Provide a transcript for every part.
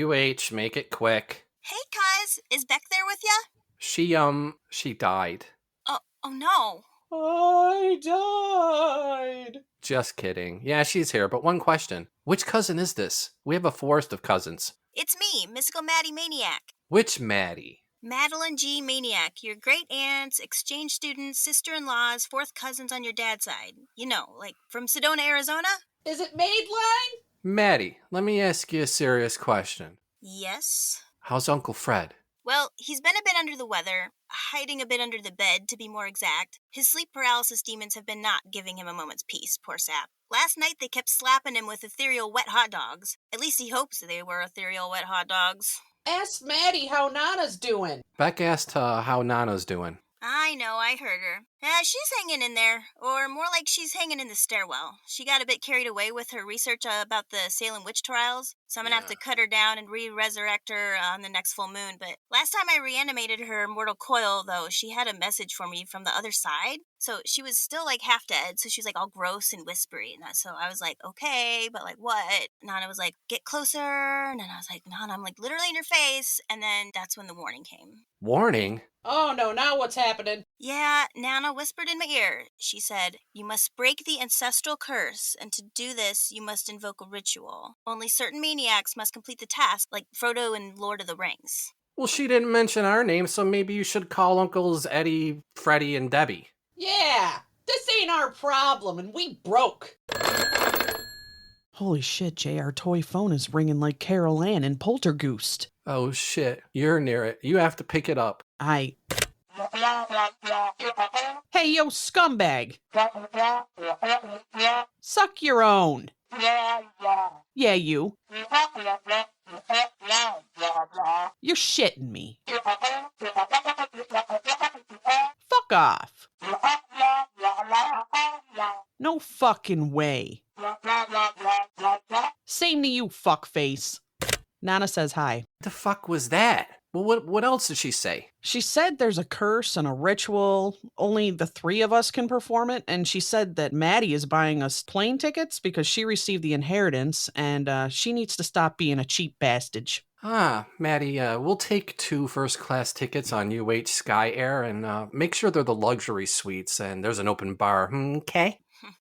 UH, make it quick. Hey, cuz, is Beck there with ya? She died. Oh no. I died. Just kidding. Yeah, she's here, but one question. Which cousin is this? We have a forest of cousins. It's me, mystical Maddie Maniac. Which Maddie? Madeline G. Maniac, your great aunts, exchange students, sister-in-laws, fourth cousins on your dad's side. You know, like from Sedona, Arizona? Is it Madeline? Maddie, let me ask you a serious question. Yes. How's Uncle Fred? Well, he's been a bit under the weather, hiding a bit under the bed, to be more exact. His sleep paralysis demons have been not giving him a moment's peace, poor sap. Last night they kept slapping him with ethereal wet hot dogs. At least he hopes they were ethereal wet hot dogs. Ask Maddie how Nana's doing. Beck asked how Nana's doing. I know, I heard her. She's hanging in there, or more like she's hanging in the stairwell. She got a bit carried away with her research about the Salem witch trials, so I'm gonna have to cut her down and re-resurrect her on the next full moon. But last time I reanimated her mortal coil, though, she had a message for me from the other side. So she was still like half dead, so she was like all gross and whispery. And so I was like, okay, but like what? Nana was like, get closer. And I was like, Nana, I'm like literally in your face. And then that's when the warning came. Warning? Oh no, now what's happening? Yeah, Nana whispered in my ear. She said, you must break the ancestral curse, and to do this, you must invoke a ritual. Only certain maniacs must complete the task, like Frodo in Lord of the Rings. Well, she didn't mention our name, so maybe you should call Uncles Eddie, Freddie, and Debbie. Yeah, this ain't our problem, and we broke. Holy shit, Jay, our toy phone is ringing like Carol Ann in Poltergeist. Oh shit, you're near it. You have to pick it up. Hey, yo, scumbag! Suck your own! Yeah, you. You're shitting me. Fuck off. No fucking way. Same to you, fuckface. Nana says hi. The fuck was that? Well, what else did she say? She said there's a curse and a ritual. Only the three of us can perform it. And she said that Maddie is buying us plane tickets because she received the inheritance and she needs to stop being a cheap bastard. Ah, Maddie, we'll take 2 first-class tickets on UH Sky Air and make sure they're the luxury suites and there's an open bar, okay?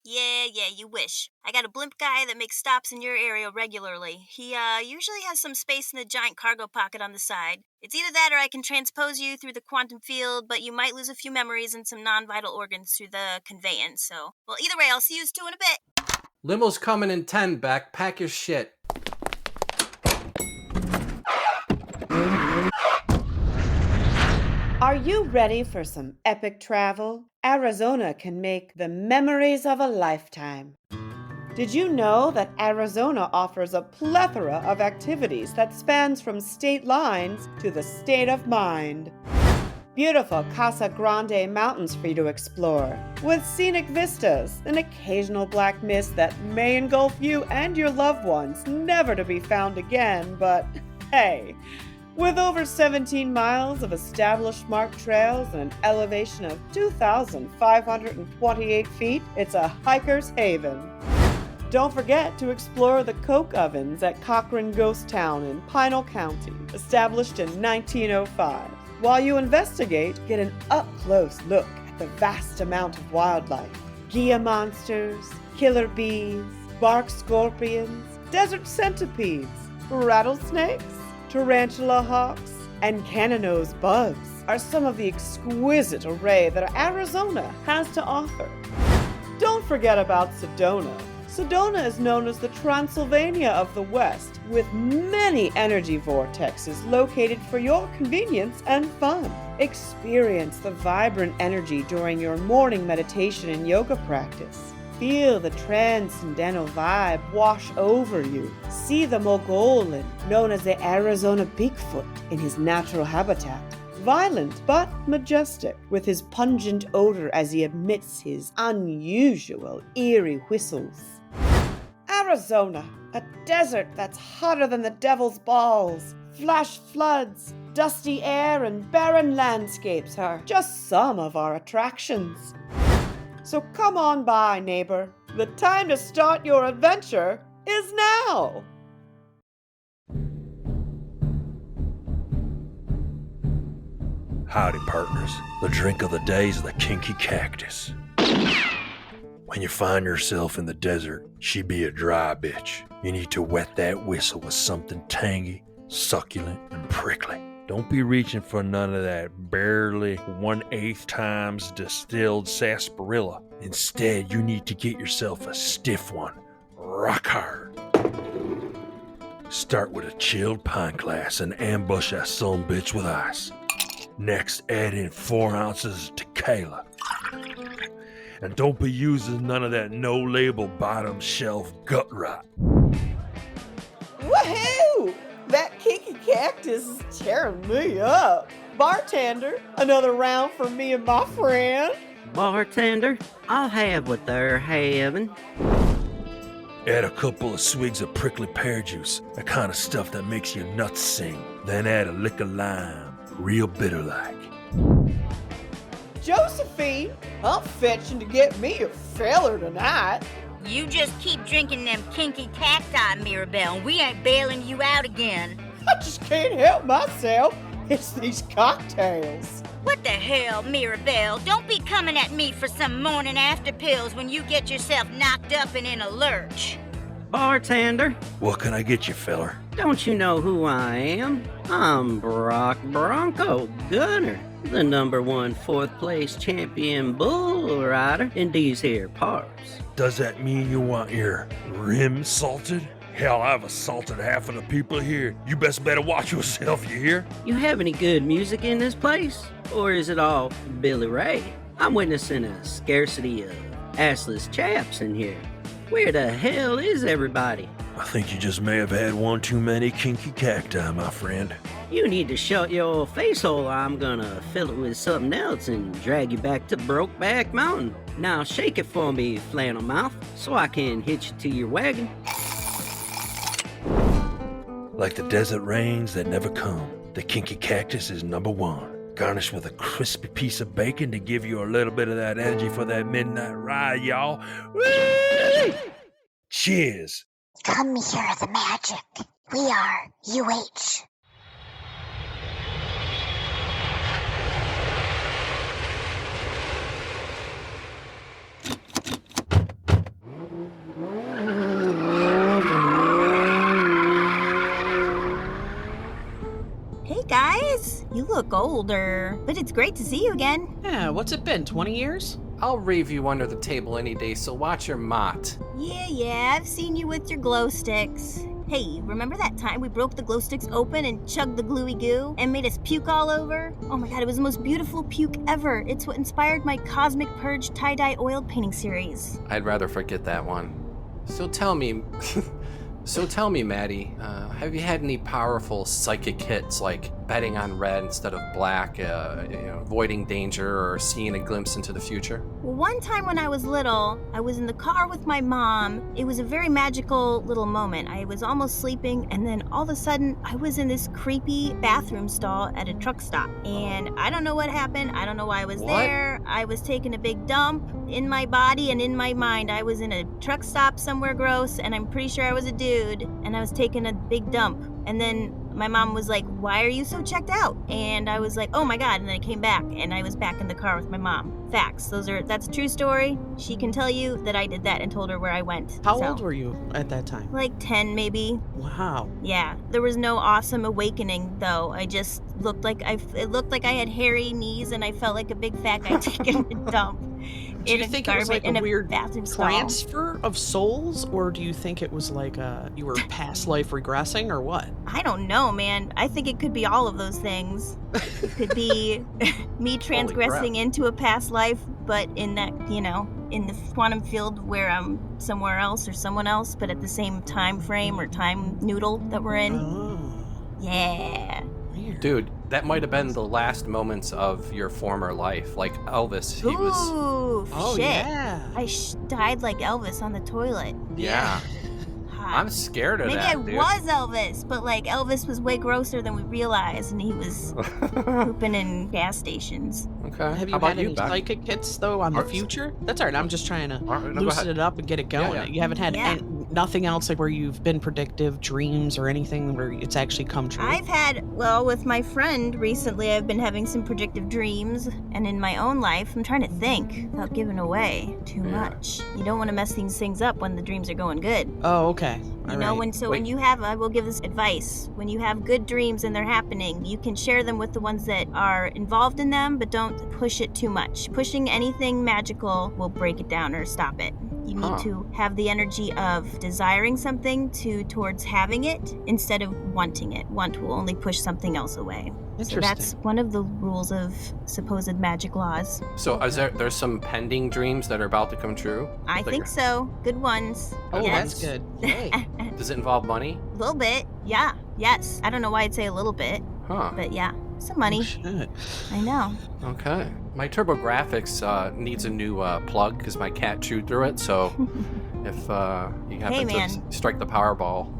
Yeah, you wish. I got a blimp guy that makes stops in your area regularly. He usually has some space in the giant cargo pocket on the side. It's either that or I can transpose you through the quantum field, but you might lose a few memories and some non-vital organs through the conveyance. So, well, either way, I'll see you 2 in a bit. Limo's coming in 10, Beck. Pack your shit. Are you ready for some epic travel? Arizona can make the memories of a lifetime. Did you know that Arizona offers a plethora of activities that spans from state lines to the state of mind? Beautiful Casa Grande mountains for you to explore, with scenic vistas, an occasional black mist that may engulf you and your loved ones, never to be found again, but hey, with over 17 miles of established marked trails and an elevation of 2,528 feet, it's a hiker's haven. Don't forget to explore the coke ovens at Cochran Ghost Town in Pinal County, established in 1905. While you investigate, get an up-close look at the vast amount of wildlife. Gila monsters, killer bees, bark scorpions, desert centipedes, rattlesnakes, tarantula hawks, and cannon-nosed bugs are some of the exquisite array that Arizona has to offer. Don't forget about Sedona. Sedona is known as the Transylvania of the West, with many energy vortexes located for your convenience and fun. Experience the vibrant energy during your morning meditation and yoga practice. Feel the transcendental vibe wash over you. See the Mogollon, known as the Arizona Bigfoot, in his natural habitat. Violent but majestic, with his pungent odor as he emits his unusual, eerie whistles. Arizona, a desert that's hotter than the devil's balls. Flash floods, dusty air, and barren landscapes are just some of our attractions. So come on by, neighbor. The time to start your adventure is now. Howdy, partners. The drink of the day is the kinky cactus. When you find yourself in the desert, she be a dry bitch. You need to wet that whistle with something tangy, succulent, and prickly. Don't be reaching for none of that barely 1/8 times distilled sarsaparilla. Instead, you need to get yourself a stiff one, rock hard. Start with a chilled pint glass and ambush that sumbitch with ice. Next, add in 4 ounces of tequila. And don't be using none of that no-label bottom shelf gut rot. Woohoo! That kinky cactus is tearing me up. Bartender, another round for me and my friend. Bartender, I'll have what they're having. Add a couple of swigs of prickly pear juice, the kind of stuff that makes your nuts sing. Then add a lick of lime, real bitter-like. Josephine, I'm fetching to get me a feller tonight. You just keep drinking them kinky cacti, Mirabelle, and we ain't bailing you out again. I just can't help myself. It's these cocktails. What the hell, Mirabelle? Don't be coming at me for some morning after pills when you get yourself knocked up and in a lurch. Bartender, What can I get you, feller? don't you know who I am? I'm Brock Bronco Gunner, the #1 4th place champion bull rider in these here parts. Does that mean you want your rim salted? Hell, I've assaulted half of the people here. You best better watch yourself, you hear? You have any good music in this place? Or is it all Billy Ray? I'm witnessing a scarcity of assless chaps in here. Where the hell is everybody? I think you just may have had one too many kinky cacti, my friend. You need to shut your face hole or I'm gonna fill it with something else and drag you back to Brokeback Mountain. Now shake it for me, flannel mouth, so I can hitch you to your wagon. Like the desert rains that never come, the kinky cactus is #1. Garnished with a crispy piece of bacon to give you a little bit of that energy for that midnight ride, y'all. Whee! Cheers. Come hear the magic. We are UH. Hey guys, you look older, but it's great to see you again. Yeah, what's it been, 20 years? I'll rave you under the table any day, so watch your mott. Yeah, I've seen you with your glow sticks. Hey, remember that time we broke the glow sticks open and chugged the gluey goo and made us puke all over? Oh my god, it was the most beautiful puke ever. It's what inspired my Cosmic Purge tie-dye oil painting series. I'd rather forget that one. So tell me, Maddie, have you had any powerful psychic hits like betting on red instead of black, avoiding danger, or seeing a glimpse into the future? Well, one time when I was little, I was in the car with my mom. It was a very magical little moment. I was almost sleeping, and then all of a sudden, I was in this creepy bathroom stall at a truck stop. And I don't know what happened. I don't know why I was there. I was taking a big dump in my body and in my mind. I was in a truck stop somewhere gross, and I'm pretty sure I was a dude, and I was taking a big dump. And then my mom was like, "Why are you so checked out?" And I was like, "Oh my god." And then I came back and I was back in the car with my mom. Facts. That's a true story. She can tell you that I did that and told her where I went. How old were you at that time? Like 10 maybe. Wow. Yeah. There was no awesome awakening though. I just looked like it looked like I had hairy knees and I felt like a big fat guy taking a dump. Do you think it was like a weird bathroom stall. transfer of souls, or do you think it was like you were past life regressing, or what? I don't know, man. I think it could be all of those things. It could be me transgressing into a past life, but in that, in the quantum field where I'm somewhere else or someone else, but at the same time frame or time noodle that we're in. Oh. Yeah. Weird. Dude, that might have been the last moments of your former life. Like Elvis, he was... Ooh, Oh, shit. yeah. I died like Elvis on the toilet. Yeah. Hot. I'm scared of Maybe that, I dude. was Elvis, but like Elvis was way grosser than we realized, and he was pooping in gas stations. Okay. Have you How about had any Beck? psychic hits, though, on the future? That's all right. I'm just trying to All right, no, go loosen ahead. it up and get it going. Yeah. You haven't had Yeah. nothing else like where you've been predictive dreams or anything where it's actually come true? I've had, well, with my friend recently, I've been having some predictive dreams. And in my own life, I'm trying to think without giving away too much. You don't want to mess things up when the dreams are going good. Oh, okay. You know, when you have, I will give this advice, when you have good dreams and they're happening, you can share them with the ones that are involved in them, but don't push it too much. Pushing anything magical will break it down or stop it. You need to have the energy of desiring something towards having it instead of wanting it. Want will only push something else away. So that's one of the rules of supposed magic laws. So there's some pending dreams that are about to come true? I think so. Good ones. Oh, yes. that's good. Yay. Does it involve money? A little bit. Yeah. Yes. I don't know why I'd say a little bit. Huh. But yeah, some money. Oh, shit. I know. Okay. My TurboGrafx needs a new plug because my cat chewed through it. So if you happen to strike the Powerball.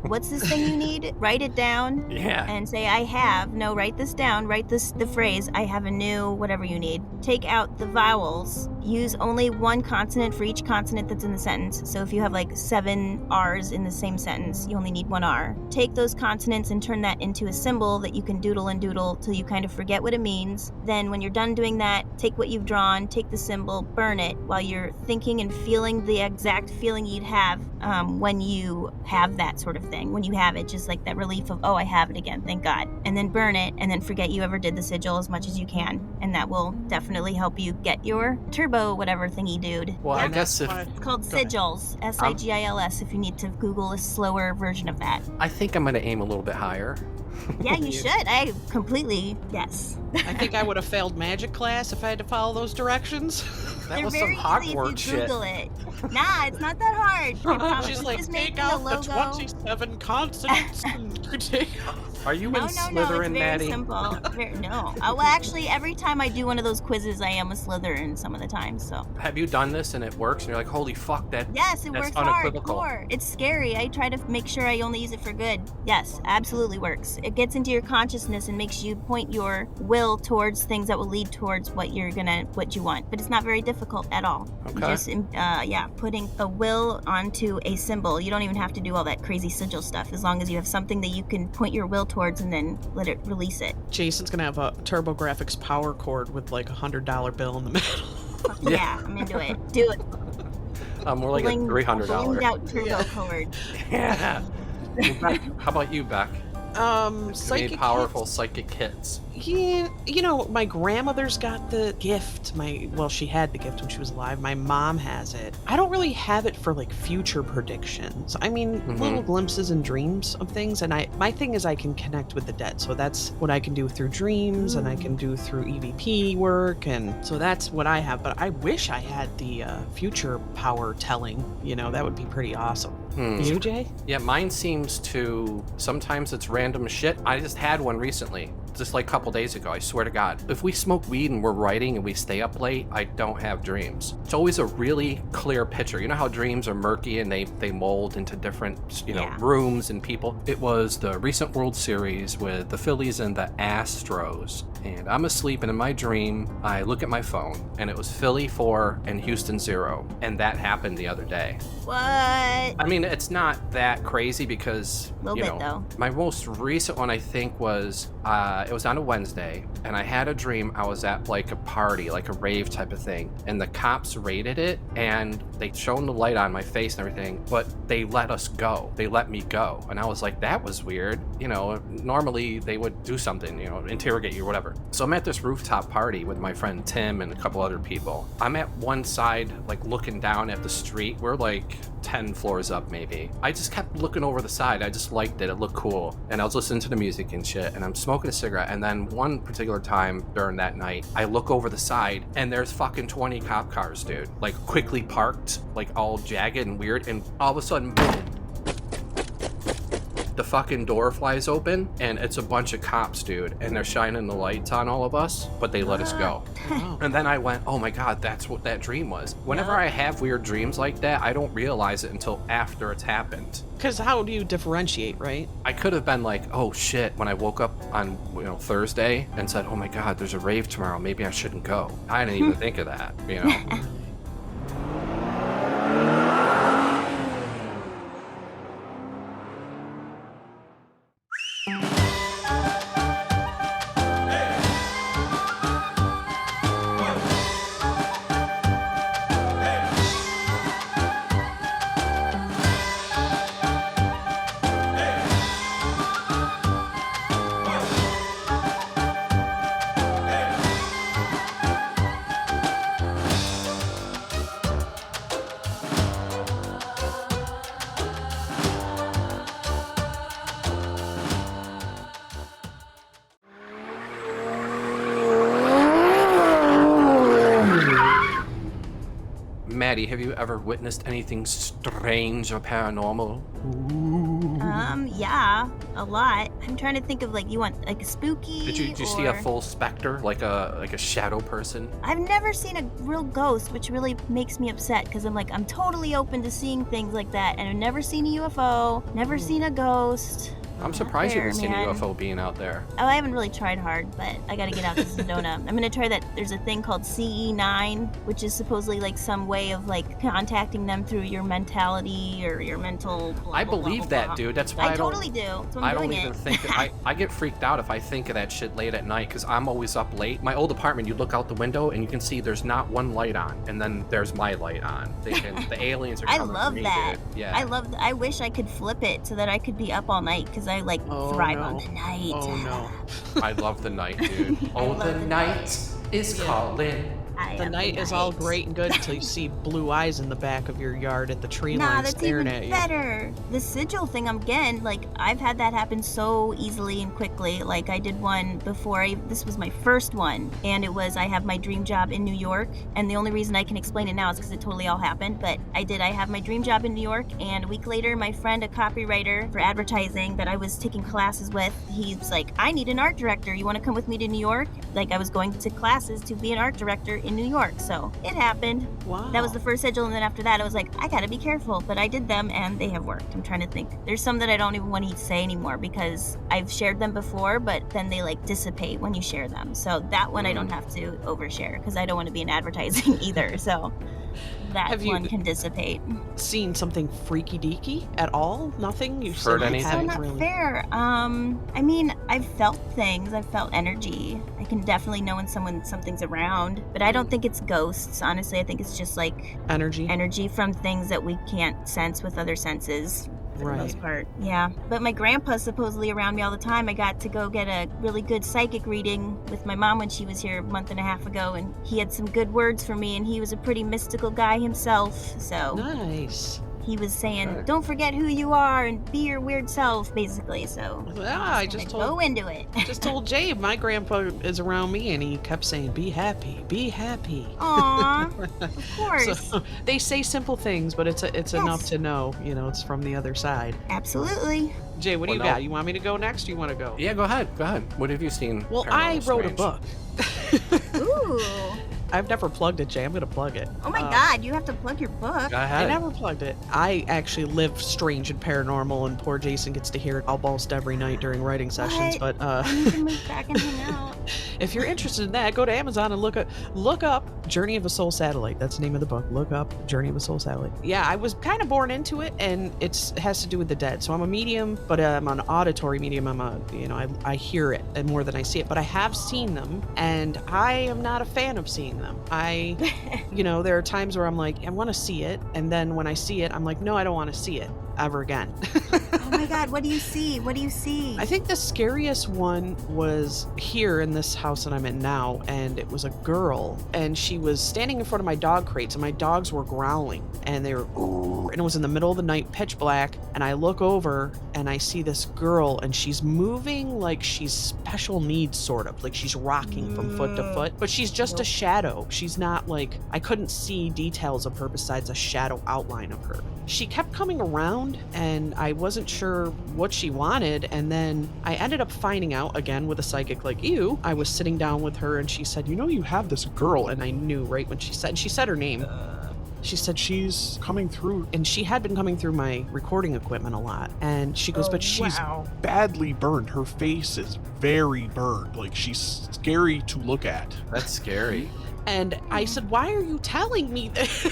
What's this thing you need? Write it down. Yeah. And say, I have. No, write this down. Write the phrase, I have a new whatever you need. Take out the vowels. Use only one consonant for each consonant that's in the sentence. So if you have like 7 R's in the same sentence, you only need 1 R. Take those consonants and turn that into a symbol that you can doodle and doodle till you kind of forget what it means. Then when you're done doing that, take what you've drawn, take the symbol, burn it while you're thinking and feeling the exact feeling you'd have when you have that sort of thing. When you have it, just like that relief of, oh, I have it again, thank God. And then burn it, and then forget you ever did the sigil as much as you can. And that will definitely help you get your turbo whatever thingy dude. Well, I guess if... It's called sigils, S-I-G-I-L-S, if you need to Google a slower version of that. I think I'm going to aim a little bit higher. Yeah, you should. I completely, yes. I think I would have failed magic class if I had to follow those directions. That They're was very some easy Hogwarts if you shit. Google it. Nah, it's not that hard. I promise. She's You like, just take make out the the logo. 27 consonants and take Are you in No, it's Slytherin, very Maddie? simple. No. Well, actually, every time I do one of those quizzes, I am a Slytherin some of the time, so. Have you done this and it works? And you're like, holy fuck, Yes, it that's works unequivocal. hardcore. It's scary. I try to make sure I only use it for good. Yes, absolutely works. It gets into your consciousness and makes you point your will towards things that will lead towards what you want. But it's not very difficult at all. Okay. Just, putting a will onto a symbol. You don't even have to do all that crazy sigil stuff, as long as you have something that you can point your will towards and then let it release it. Jason's gonna have a TurboGrafx power cord with like $100 bill in the middle. Yeah, I'm into it. Do it. More like a $300. Blinged out turbo cord. Yeah. How about you, Beck? Psychic made powerful psychic hits. Yeah, my grandmother's got the gift. She had the gift when she was alive. My mom has it. I don't really have it for like future predictions. I mean, little glimpses and dreams of things. And my thing is I can connect with the dead. So that's what I can do through dreams and I can do through EVP work. And so that's what I have. But I wish I had the future power telling. That would be pretty awesome. You, Jay? Yeah, mine seems to, sometimes it's random shit. I just had one recently. Just like a couple days ago, I swear to God. If we smoke weed and we're writing and we stay up late, I don't have dreams. It's always a really clear picture. You know how dreams are murky and they mold into different, rooms and people? It was the recent World Series with the Phillies and the Astros. And I'm asleep, and in my dream, I look at my phone, and it was Philly 4 and Houston 0. And that happened the other day. What? I mean, it's not that crazy because, bit, though. My most recent one, I think, was, it was on a Wednesday, and I had a dream I was at, like, a party, like a rave type of thing, and the cops raided it, and they shone the light on my face and everything, but they let us go. They let me go. And I was like, that was weird. Normally they would do something, interrogate you or whatever. So I'm at this rooftop party with my friend Tim and a couple other people. I'm at one side, like, looking down at the street. We're like 10 floors up maybe. I just kept looking over the side. I just liked it. It looked cool. And I was listening to the music and shit, and I'm smoking a cigarette. And then one particular time during that night, I look over the side and there's fucking 20 cop cars, dude. Like, quickly parked, like all jagged and weird. And all of a sudden, boom. The fucking door flies open and it's a bunch of cops, dude, and they're shining the lights on all of us, but they let us go. And then I went, oh my God, that's what that dream was. Whenever I have weird dreams like that, I don't realize it until after it's happened. Because how do you differentiate, right? I could have been like, oh shit, when I woke up on Thursday and said, oh my God, there's a rave tomorrow, maybe I shouldn't go. I didn't even think of that, Maddie, have you ever witnessed anything strange or paranormal? Yeah, a lot. I'm trying to think of you want a spooky. Did you see a full specter, like a shadow person? I've never seen a real ghost, which really makes me upset because I'm totally open to seeing things like that, and I've never seen a UFO, never seen a ghost. I'm surprised you haven't seen a man. UFO being out there. Oh, I haven't really tried hard, but I gotta get out to Sedona. I'm gonna try that. There's a thing called CE9, which is supposedly some way of contacting them through your mentality or your mental. Blah, I blah, believe blah, that, blah. dude. That's why I totally do. That's why I'm I don't doing even it. think I get freaked out if I think of that shit late at night because I'm always up late. My old apartment, you look out the window and you can see there's not one light on, and then there's my light on. The aliens are I coming love for me, that. dude. Yeah. I wish I could flip it so that I could be up all night because I thrive on the night. Oh no. I love the night, dude. Oh, love the the night is calling. The night is all great and good until you see blue eyes in the back of your yard at the tree Nah, line that's staring even at you. better. The sigil thing, again, I've had that happen so easily and quickly. I did one before this was my first one, and it was I have my dream job in New York, and the only reason I can explain it now is because it totally all happened, but I have my dream job in New York, and a week later, my friend, a copywriter for advertising that I was taking classes with, he's like, I need an art director. You want to come with me to New York? I was going to classes to be an art director in New York, so it happened. Wow. That was the first sigil, and then after that I was like, I gotta be careful, but I did them and they have worked. I'm trying to think. There's some that I don't even want to say anymore because I've shared them before, but then they dissipate when you share them. So that one I don't have to overshare because I don't want to be in advertising either, so that one can dissipate. Seen something freaky deaky at all? Nothing? You've heard said anything? So haven't not really. fair. I've felt things. I've felt energy. I can definitely know when something's around, but I don't think it's ghosts. Honestly, I think it's just Energy from things that we can't sense with other senses. For the most Right. part, yeah. But my grandpa's supposedly around me all the time. I got to go get a really good psychic reading with my mom when she was here a month and a half ago, and he had some good words for me, and he was a pretty mystical guy himself, so Nice. he was saying, don't forget who you are and be your weird self, basically, so Yeah, I just go into it. just told Jabe my grandpa is around me and he kept saying, be happy, be happy. Aw, of course. So they say simple things, but it's enough to know, it's from the other side. Absolutely. Jay, what do Well, you no. got? You want me to go next or you want to go? Yeah, go ahead. What have you seen? Well, I paranormal wrote a strange? book. Ooh. I've never plugged it, Jay. I'm going to plug it. Oh my God, you have to plug your book. Go I ahead. never plugged it. I actually live strange and paranormal, and poor Jason gets to hear it almost every night during writing sessions. What? But I need to move back and hang out. if you're interested in that, go to Amazon and look up Journey of a Soul Satellite. That's the name of the book. Look up Journey of a Soul Satellite. Yeah, I was kind of born into it, and it has to do with the dead. So I'm a medium, but I'm an auditory medium. I hear it and more than I see it. But I have seen them, and I am not a fan of seeing them. There are times where I'm like, I want to see it, and then when I see it, I'm like, no, I don't want to see it ever again. Oh my God, what do you see? What do you see? I think the scariest one was here in this house that I'm in now, and it was a girl, and she was standing in front of my dog crates, and my dogs were growling, and they were, and it was in the middle of the night, pitch black, and I look over, and I see this girl, and she's moving like she's special needs, sort of, like she's rocking from foot to foot, but she's just a shadow. She's not I couldn't see details of her besides a shadow outline of her. She kept coming around, and I wasn't sure what she wanted, and then I ended up finding out, again with a psychic like you. I was sitting down with her, and she said, you have this girl, and I knew right when she said her name. She said she's coming through, and she had been coming through my recording equipment a lot, and she goes, but she's badly burned. Her face is very burned. She's scary to look at. That's scary. And I said, why are you telling me this?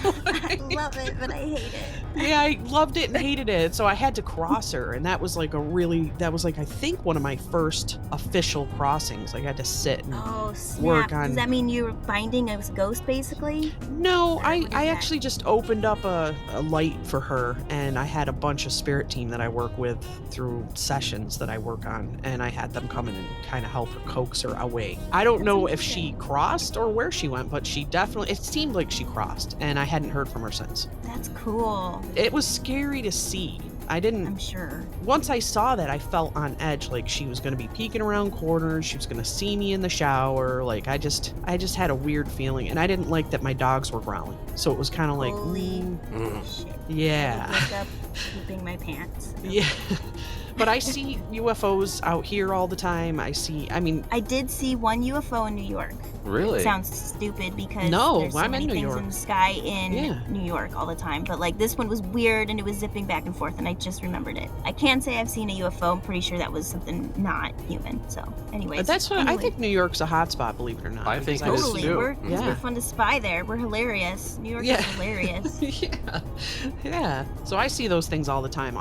I love it, but I hate it. Yeah, I loved it and hated it. So I had to cross her. And that was I think one of my first official crossings. I had to sit and work on. Does that mean you're finding a ghost, basically? No, I actually just opened up a light for her. And I had a bunch of spirit team that I work with through sessions that I work on. And I had them come in and kind of help her coax her away. I don't know if she crossed or where she went, but it seemed like she crossed, and I hadn't heard from her since. That's cool. It was scary to see. I didn't. I'm sure. Once I saw that, I felt on edge, like she was going to be peeking around corners, she was going to see me in the shower. Like I just had a weird feeling, and I didn't like that my dogs were growling. So it was kind of like, Holy shit. yeah. I would wake up pooping my pants. Yeah. But I see UFOs out here all the time. I did see one UFO in New York. Really? It sounds stupid because No, there's so I'm many in New things York. in the sky in Yeah. New York all the time. But like this one was weird and it was zipping back and forth and I just remembered it. I can't say I've seen a UFO. I'm pretty sure that was something not human. So anyways. That's what I think New York's a hotspot, believe it or not. I think because it is Totally. too. We're fun to spy there. We're hilarious. New York is hilarious. Yeah. So I see those things all the time.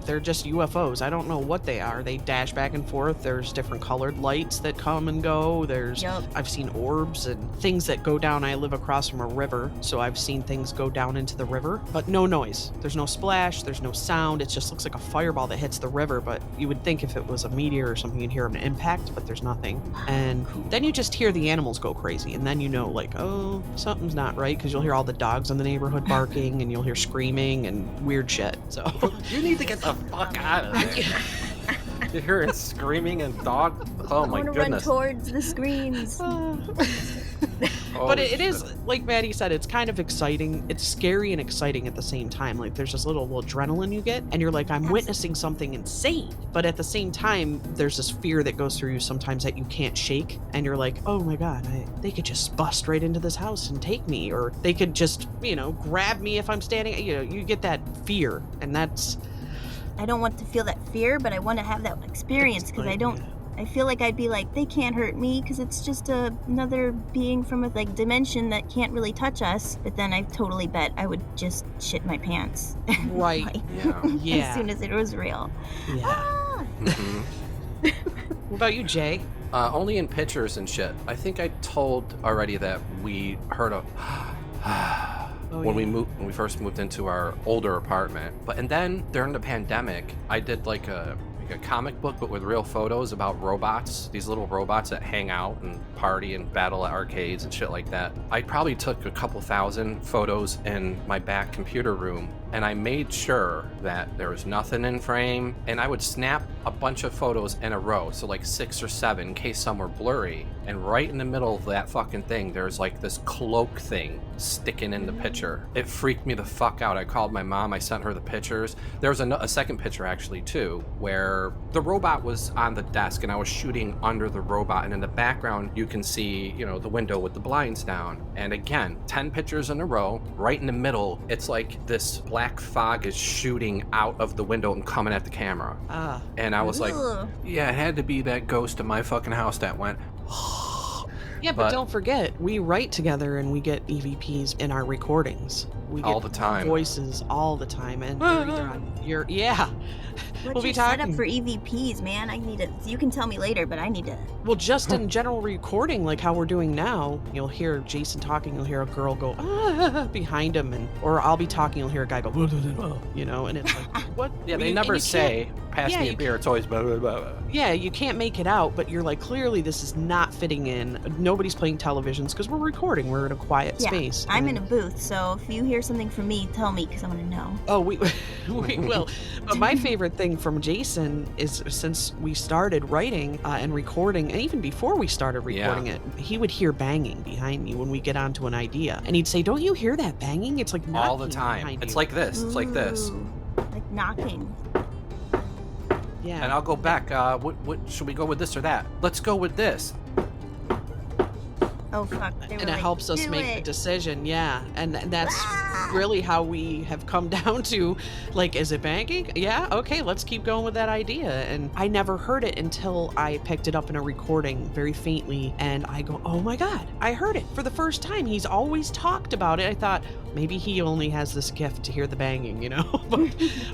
They're just UFOs. I don't know what they are. They dash back and forth. There's different colored lights that come and go. I've seen orbs and things that go down. I live across from a river, so I've seen things go down into the river, but no noise. There's no splash. There's no sound. It just looks like a fireball that hits the river, but you would think if it was a meteor or something, you'd hear an impact, but there's nothing. And then you just hear the animals go crazy, and then you know, like, oh, something's not right, because you'll hear all the dogs in the neighborhood barking, and you'll hear screaming and weird shit. So you need to get the fuck out of there. You're hearing screaming and dog. Oh my I want to run goodness. towards the screens. But it is, like Maddie said, it's kind of exciting. It's scary and exciting at the same time. Like there's this little adrenaline you get, and you're like, I'm witnessing something insane. But at the same time, there's this fear that goes through you sometimes that you can't shake. And you're like, oh my God, they could just bust right into this house and take me. Or they could just, grab me if I'm standing. You get that fear. And that's... I don't want to feel that fear, but I want to have that experience because I feel like I'd be like, they can't hurt me because it's just another being from a dimension that can't really touch us. But then I totally bet I would just shit my pants. Right. As soon as it was real. Yeah. Ah! Mm-hmm. What about you, Jay? Only in pictures and shit. I think I told already that we heard a... when we first moved into our older apartment. And then during the pandemic, I did like a comic book, but with real photos about robots, these little robots that hang out and party and battle at arcades and shit like that. I probably took a couple thousand photos in my back computer room, and I made sure that there was nothing in frame, and I would snap a bunch of photos in a row, so like 6 or 7 in case some were blurry, and right in the middle of that fucking thing, there's like this cloak thing sticking in the picture. It freaked me the fuck out. I called my mom, I sent her the pictures. There was a second picture actually too, where the robot was on the desk and I was shooting under the robot, and in the background you can see, the window with the blinds down. And again, 10 pictures in a row, right in the middle, it's like this black fog is shooting out of the window and coming at the camera. And I was like, yeah, it had to be that ghost in my fucking house that went... Yeah, but don't forget, we write together and we get EVPs in our recordings. We get all the time. Voices all the time, and they're either on your What's your setup for EVPs, man? I need to. You can tell me later, but I need to. Well, just in general recording, like how we're doing now, you'll hear Jason talking. You'll hear a girl go behind him, or I'll be talking. You'll hear a guy go, and it's like, what? Yeah, they never say, pass me a beer. It's always blah, blah, blah. Yeah, you can't make it out, but you're like, clearly this is not fitting in. Nobody's playing televisions because we're recording. We're in a quiet space. I'm in a booth, so if you hear something from me, tell me because I want to know. Oh, we will. But my favorite thing from Jason is since we started writing and recording, and even before we started recording it, he would hear banging behind me when we get onto an idea. And he'd say, don't you hear that banging? It's like knocking all the time. It's like this. It's like this. Like knocking. Yeah. And I'll go back. What should we go with this or that? Let's go with this. Oh, fuck. And it helps us make the decision, and that's really how we have come down to, like, is it banging? Yeah, okay, let's keep going with that idea. And I never heard it until I picked it up in a recording very faintly, and I go, oh my God, I heard it for the first time. He's always talked about it. I thought maybe he only has this gift to hear the banging,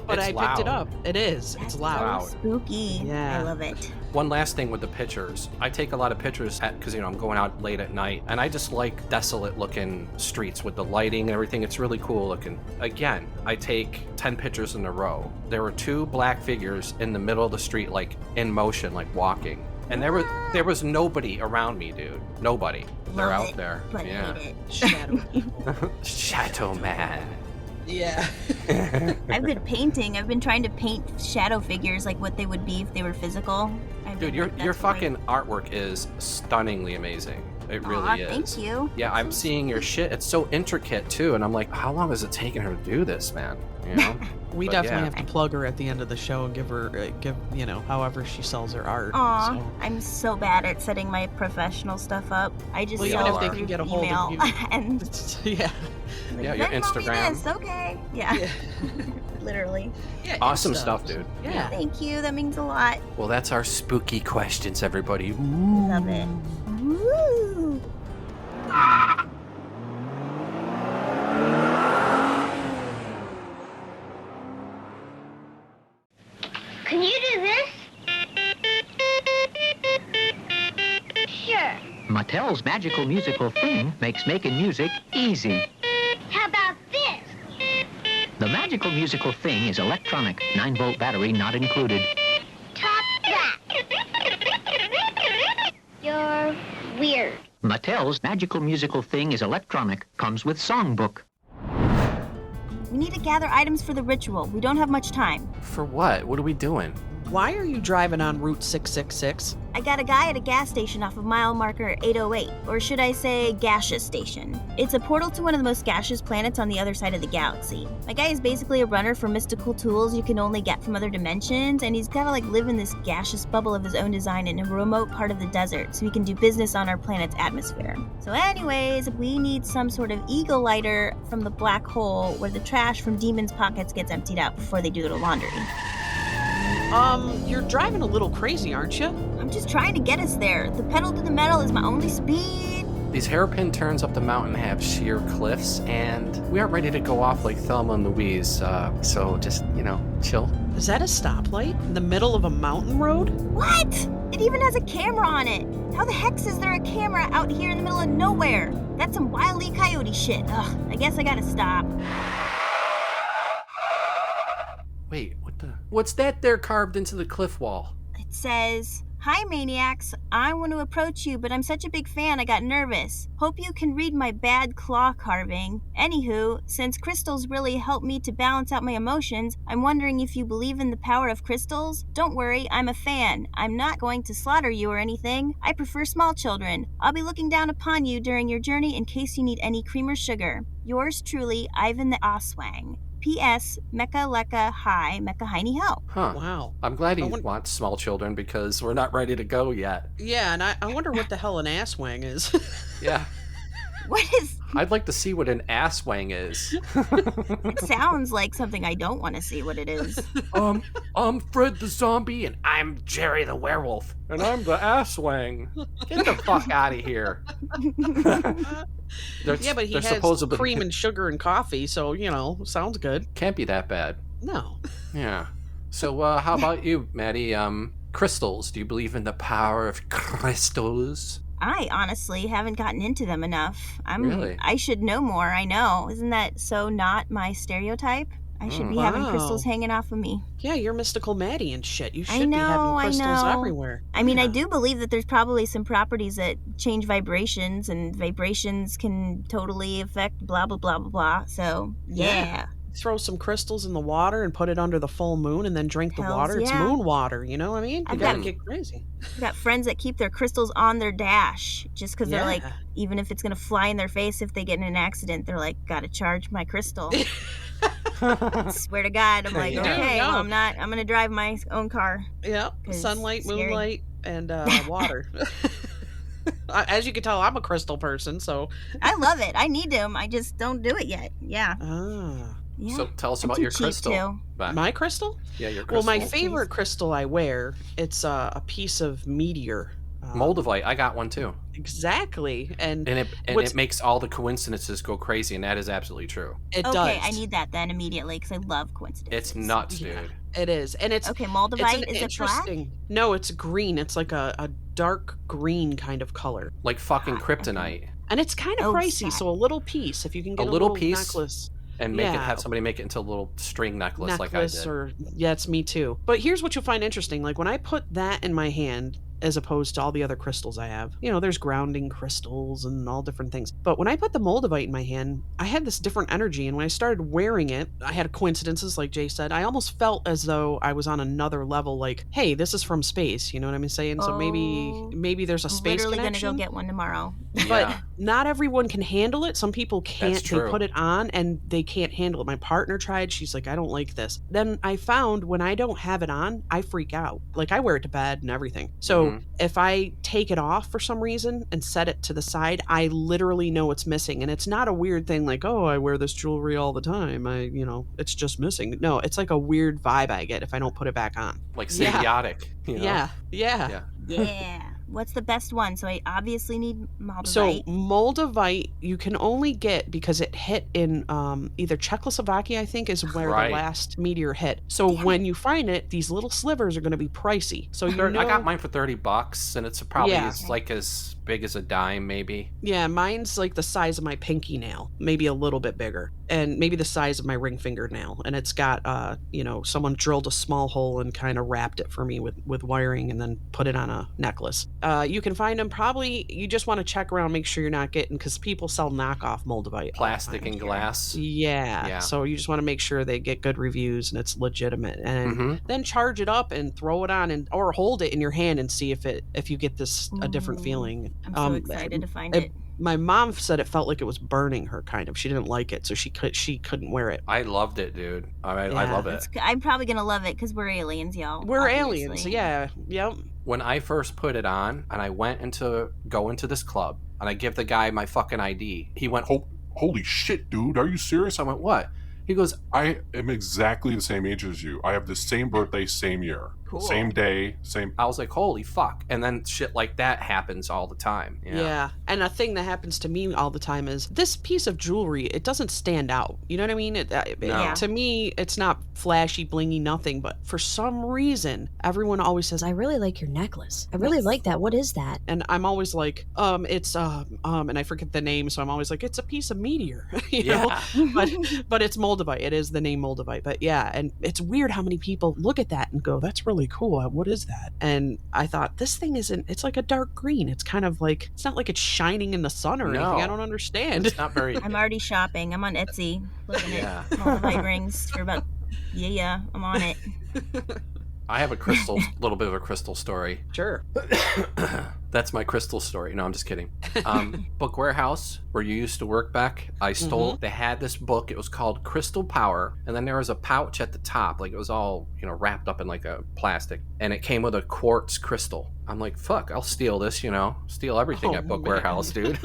but I picked it up. It is. It's loud. So spooky. Yeah. I love it. One last thing with the pictures. I take a lot of pictures because, I'm going out late at night, and I just like desolate looking streets with the lighting and everything. It's really cool looking. Again, I take 10 pictures in a row. There were 2 black figures in the middle of the street, like in motion, like walking. And there was nobody around me, dude. Nobody. They're out there. But yeah. Shadow. Shadow man. Yeah. I've been painting. I've been trying to paint shadow figures like what they would be if they were physical. Dude, your fucking artwork is stunningly amazing. It really is. Thank you. Yeah, I'm seeing your shit. It's so intricate too, and I'm like, how long has it taken her to do this, man? You know? We definitely have to plug her at the end of the show and give however she sells her art. Aw, So. I'm so bad at setting my professional stuff up. I just Well, sell even if they through can get a hold of email you. and Yeah. like, Yeah, your "Venmo me Instagram. this, okay. Yeah. Literally. Yeah, Awesome stuff, dude. Yeah. Thank you. That means a lot. Well, that's our spooky questions, everybody. Love it. Woo! Can you do this? Sure. Mattel's magical musical thing makes making music easy. How about this? The magical musical thing is electronic, 9-volt battery not included. Top that. You're weird. Mattel's magical musical thing is electronic, comes with songbook. We need to gather items for the ritual. We don't have much time. For what? What are we doing? Why are you driving on Route 666? I got a guy at a gas station off of mile marker 808, or should I say gaseous station. It's a portal to one of the most gaseous planets on the other side of the galaxy. My guy is basically a runner for mystical tools you can only get from other dimensions, and he's gotta live in this gaseous bubble of his own design in a remote part of the desert so he can do business on our planet's atmosphere. So anyways, we need some sort of eagle lighter from the black hole where the trash from demons' pockets gets emptied out before they do their laundry. You're driving a little crazy, aren't you? I'm just trying to get us there. The pedal to the metal is my only speed. These hairpin turns up the mountain have sheer cliffs, and we aren't ready to go off like Thelma and Louise, so just, chill. Is that a stoplight in the middle of a mountain road? What? It even has a camera on it. How the heck is there a camera out here in the middle of nowhere? That's some Wile E. Coyote shit. Ugh, I guess I gotta stop. Wait, what's that there carved into the cliff wall? It says, "Hi, Maniacs. I want to approach you, but I'm such a big fan I got nervous. Hope you can read my bad claw carving. Anywho, since crystals really help me to balance out my emotions, I'm wondering if you believe in the power of crystals? Don't worry, I'm a fan. I'm not going to slaughter you or anything. I prefer small children. I'll be looking down upon you during your journey in case you need any cream or sugar. Yours truly, Ivan the Oswang. P.S. Mecca Lecca Hi, Mecca Heiny Ho." Huh. Wow. I'm glad he wants small children because we're not ready to go yet. Yeah, and I wonder what the hell an ass wang is. Yeah. What is... I'd like to see what an ass wang is. It sounds like something I don't want to see what it is. I'm Fred the zombie, and I'm Jerry the werewolf, and I'm the ass wang. Get the fuck out of here. Yeah, but he has supposedly... cream and sugar and coffee, so, sounds good. Can't be that bad. No. Yeah. So, how about you, Maddie? Crystals. Do you believe in the power of crystals? I honestly haven't gotten into them enough. Really? I should know more, I know. Isn't that so not my stereotype? I should be having crystals hanging off of me. Yeah, you're mystical Maddie and shit. You should be having crystals everywhere. I mean, I do believe that there's probably some properties that change vibrations, and vibrations can totally affect blah, blah, blah, blah, blah. So, yeah. Throw some crystals in the water and put it under the full moon and then drink the water. It's moon water, you know what I mean? You gotta get crazy. I've got friends that keep their crystals on their dash just because they're like, even if it's gonna fly in their face if they get in an accident, they're like, gotta charge my crystal. Swear to God, I'm like, okay, well, I'm gonna drive my own car. Yeah, sunlight, moonlight, and water. As you can tell, I'm a crystal person, so. I love it. I need them. I just don't do it yet. Yeah. Yeah. So tell us about your crystal. My crystal? Yeah, your crystal. Well, my favorite crystal I wear, it's a piece of meteor. Moldavite. I got one too. Exactly. And it makes all the coincidences go crazy, and that is absolutely true. It does. Okay, I need that then immediately because I love coincidences. It's nuts, dude. It is. And it's okay, Moldavite, is it black? No, it's green. It's like a dark green kind of color. Like fucking kryptonite. And it's kind of pricey, so a little piece, if you can get a little piece necklace. And have somebody make it into a little string necklace like I did. Yeah, it's me too. But here's what you'll find interesting. Like when I put that in my hand, as opposed to all the other crystals I have. You know, there's grounding crystals and all different things. But when I put the moldavite in my hand, I had this different energy. And when I started wearing it, I had coincidences, like Jay said. I almost felt as though I was on another level, like, hey, this is from space. You know what I'm saying? So maybe there's a space literally connection. Gonna go get one tomorrow. But not everyone can handle it. Some people can't. That's They true. put it on and they can't handle it. My partner tried. She's like, I don't like this. Then I found when I don't have it on, I freak out. Like, I wear it to bed and everything. So if I take it off for some reason and set it to the side, I literally know it's missing. And it's not a weird thing like, oh, I wear this jewelry all the time. It's just missing. No, it's like a weird vibe I get if I don't put it back on. Like symbiotic. You know? Yeah. Yeah. What's the best one? So I obviously need moldavite. So moldavite you can only get because it hit in either Czechoslovakia, I think, is where the last meteor hit. So when you find it, these little slivers are going to be pricey. So I got mine for $30, and it's probably as big as a dime, maybe. Yeah, mine's like the size of my pinky nail, maybe a little bit bigger, and maybe the size of my ring fingernail. And it's got, someone drilled a small hole and kind of wrapped it for me with wiring and then put it on a necklace. You can find them probably, you just want to check around, make sure you're not getting, because people sell knockoff moldavite. Plastic and glass. Yeah. So you just want to make sure they get good reviews and it's legitimate. And then charge it up and throw it on or hold it in your hand and see if you get a different feeling. I'm so excited to find it. My mom said it felt like it was burning her, kind of. She didn't like it, so she couldn't wear it. I loved it, dude. I love it. I'm probably gonna love it because we're aliens, y'all. We're obviously. aliens, yeah. Yep. When I first put it on and I went go into this club and I give the guy my fucking ID, he went, Holy shit, dude. Are you serious? I went, what? He goes, I am exactly the same age as you. I have the same birthday, same year. Cool. Same day, same... I was like, holy fuck. And then shit like that happens all the time. Yeah. And a thing that happens to me all the time is this piece of jewelry, it doesn't stand out. You know what I mean? To me, it's not flashy, blingy, nothing. But for some reason, everyone always says, I really like your necklace. I really like that. What is that? And I'm always like, it's, and I forget the name. So I'm always like, it's a piece of meteor, you know? But it's moldavite. It is the name moldavite. But yeah, and it's weird how many people look at that and go, that's really cool. What is that? And I thought, this thing it's like a dark green. It's kind of like, it's not like it's shining in the sun or anything. I don't understand. It's not very... I'm already shopping. I'm on Etsy looking at moldavite rings for about, I'm on it. I have a little bit of a crystal story. Sure. That's my crystal story. No, I'm just kidding. Book warehouse where you used to work back, I stole. They had this book. It was called Crystal Power, and then there was a pouch at the top, like it was all wrapped up in like a plastic, and it came with a quartz crystal. I'm like, fuck, I'll steal this. Steal everything at Book Warehouse, dude.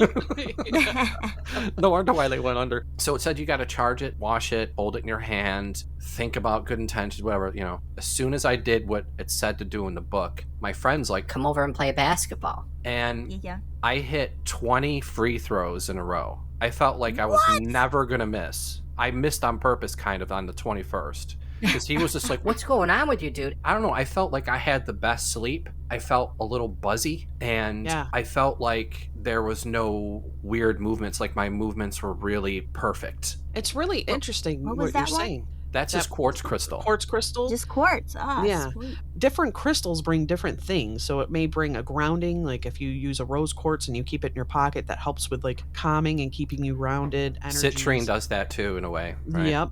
No wonder why they went under. So it said you got to charge it, wash it, hold it in your hand, think about good intentions, whatever. As soon as I did what it said to do in the book, my friend's like, come over and play basketball. And I hit 20 free throws in a row. I felt like I was never going to miss. I missed on purpose kind of on the 21st. Because he was just like, what's going on with you, dude? I don't know. I felt like I had the best sleep. I felt a little buzzy. And I felt like there was no weird movements. Like my movements were really perfect. It's really interesting what you're saying. That's just quartz crystal. Quartz crystal? Just quartz. Yeah. Sweet. Different crystals bring different things. So it may bring a grounding, like if you use a rose quartz and you keep it in your pocket, that helps with like calming and keeping you rounded. Citrine does that too, in a way. Right? Yep.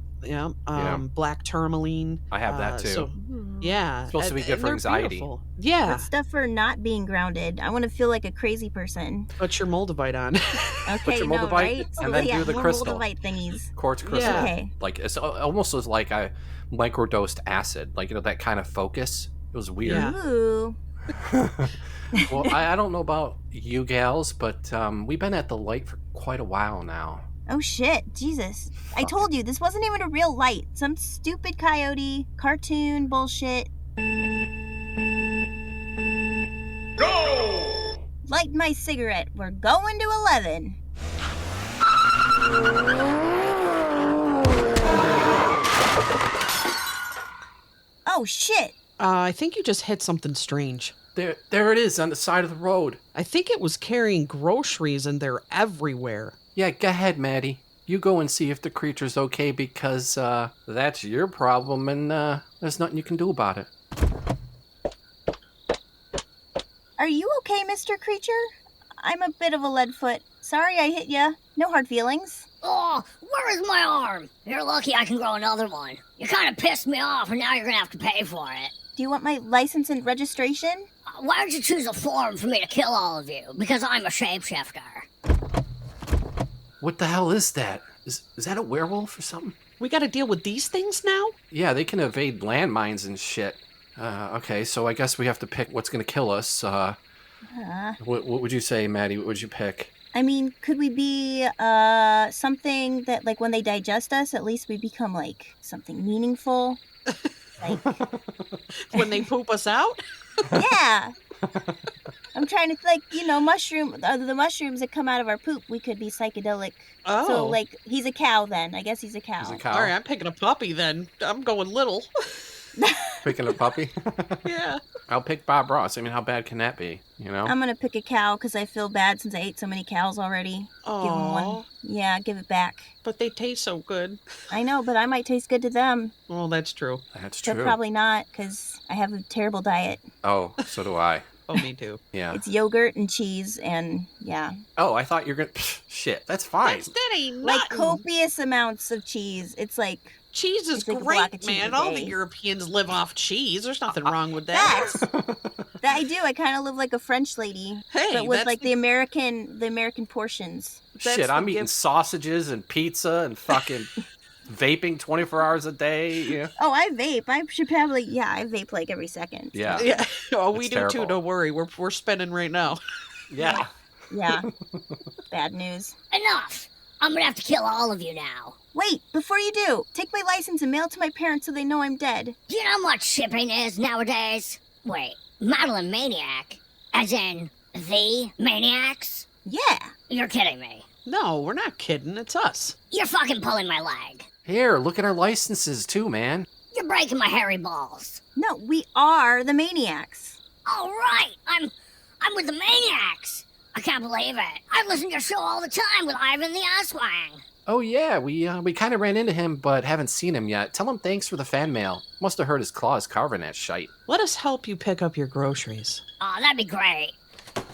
Black tourmaline. I have that too. So, yeah. It's supposed to be good for anxiety. Beautiful. Yeah. Good stuff for not being grounded. I want to feel like a crazy person. Put your moldavite on. Okay, Put your moldavite right? and then do the more crystal. Moldavite thingies. Quartz crystal. Yeah. Okay. Like it's almost was like I microdosed acid. Like that kind of focus. It was weird. Yeah. Ooh. Well, I don't know about you gals, but we've been at the light for quite a while now. Oh shit, Jesus. I told you, this wasn't even a real light. Some stupid coyote, cartoon bullshit. Go! Light my cigarette. We're going to 11. Oh shit. I think you just hit something strange. There it is on the side of the road. I think it was carrying groceries and they're everywhere. Yeah, go ahead, Maddie. You go and see if the creature's okay because that's your problem and there's nothing you can do about it. okay, Mr. Creature? I'm a bit of a leadfoot. Sorry I hit ya. No hard feelings. Oh, where is my arm? You're lucky I can grow another one. You kind of pissed me off, and now you're gonna have to pay for it. Do you want my license and registration? Why don't you choose a form for me to kill all of you? Because I'm a shapeshifter. What the hell is that? Is that a werewolf or something? We gotta deal with these things now? Yeah, they can evade landmines and shit. Okay, so I guess we have to pick what's gonna kill us. What would you say, Maddie? What would you pick? I mean, could we be something that, like, when they digest us, at least we become, like, something meaningful? Like... When they poop us out? Yeah! I'm trying to, like, you know, the mushrooms that come out of our poop, we could be psychedelic. Oh. So, like, he's a cow then. I guess he's a cow. He's a cow. All right, I'm picking a puppy then. I'm going little. Picking a puppy? Yeah. I'll pick Bob Ross. I mean, how bad can that be, you know? I'm gonna pick a cow because I feel bad since I ate so many cows already. Give him one. Yeah, give it back. But they taste so good. I know, but I might taste good to them. Well, that's true. That's true. But probably not, because I have a terrible diet. Oh, so do I. Oh, me too. Yeah. It's yogurt and cheese and, yeah. Oh, I thought you were gonna... Shit, that's fine. That ain't nothing. Like copious amounts of cheese. It's like... Cheese is like a block great, of cheese man. a All the day. Europeans live off cheese. There's nothing wrong with that. That I do. I kind of live like a French lady. Hey, but with that's like the American portions. Shit, I'm eating sausages and pizza and fucking vaping 24 hours a day. Yeah. Oh, I vape. I should probably, I vape like every second. Yeah. Yeah. Oh, we It's do terrible. too. Don't worry. We're spinning right now. Yeah. Yeah. Bad news. Enough! I'm gonna have to kill all of you now. Wait, before you do, take my license and mail it to my parents so they know I'm dead. Do you know how much shipping is nowadays? Wait, Madeline Maniac? As in, the Maniacs? Yeah. You're kidding me. No, we're not kidding. It's us. You're fucking pulling my leg. Here, look at our licenses too, man. You're breaking my hairy balls. No, we are the Maniacs. All right, I'm with the Maniacs. I can't believe it. I listen to your show all the time with Ivan the Asswang. Oh yeah, we kind of ran into him, but haven't seen him yet. Tell him thanks for the fan mail. Must have hurt his claws carving that shite. Let us help you pick up your groceries. Oh, that'd be great.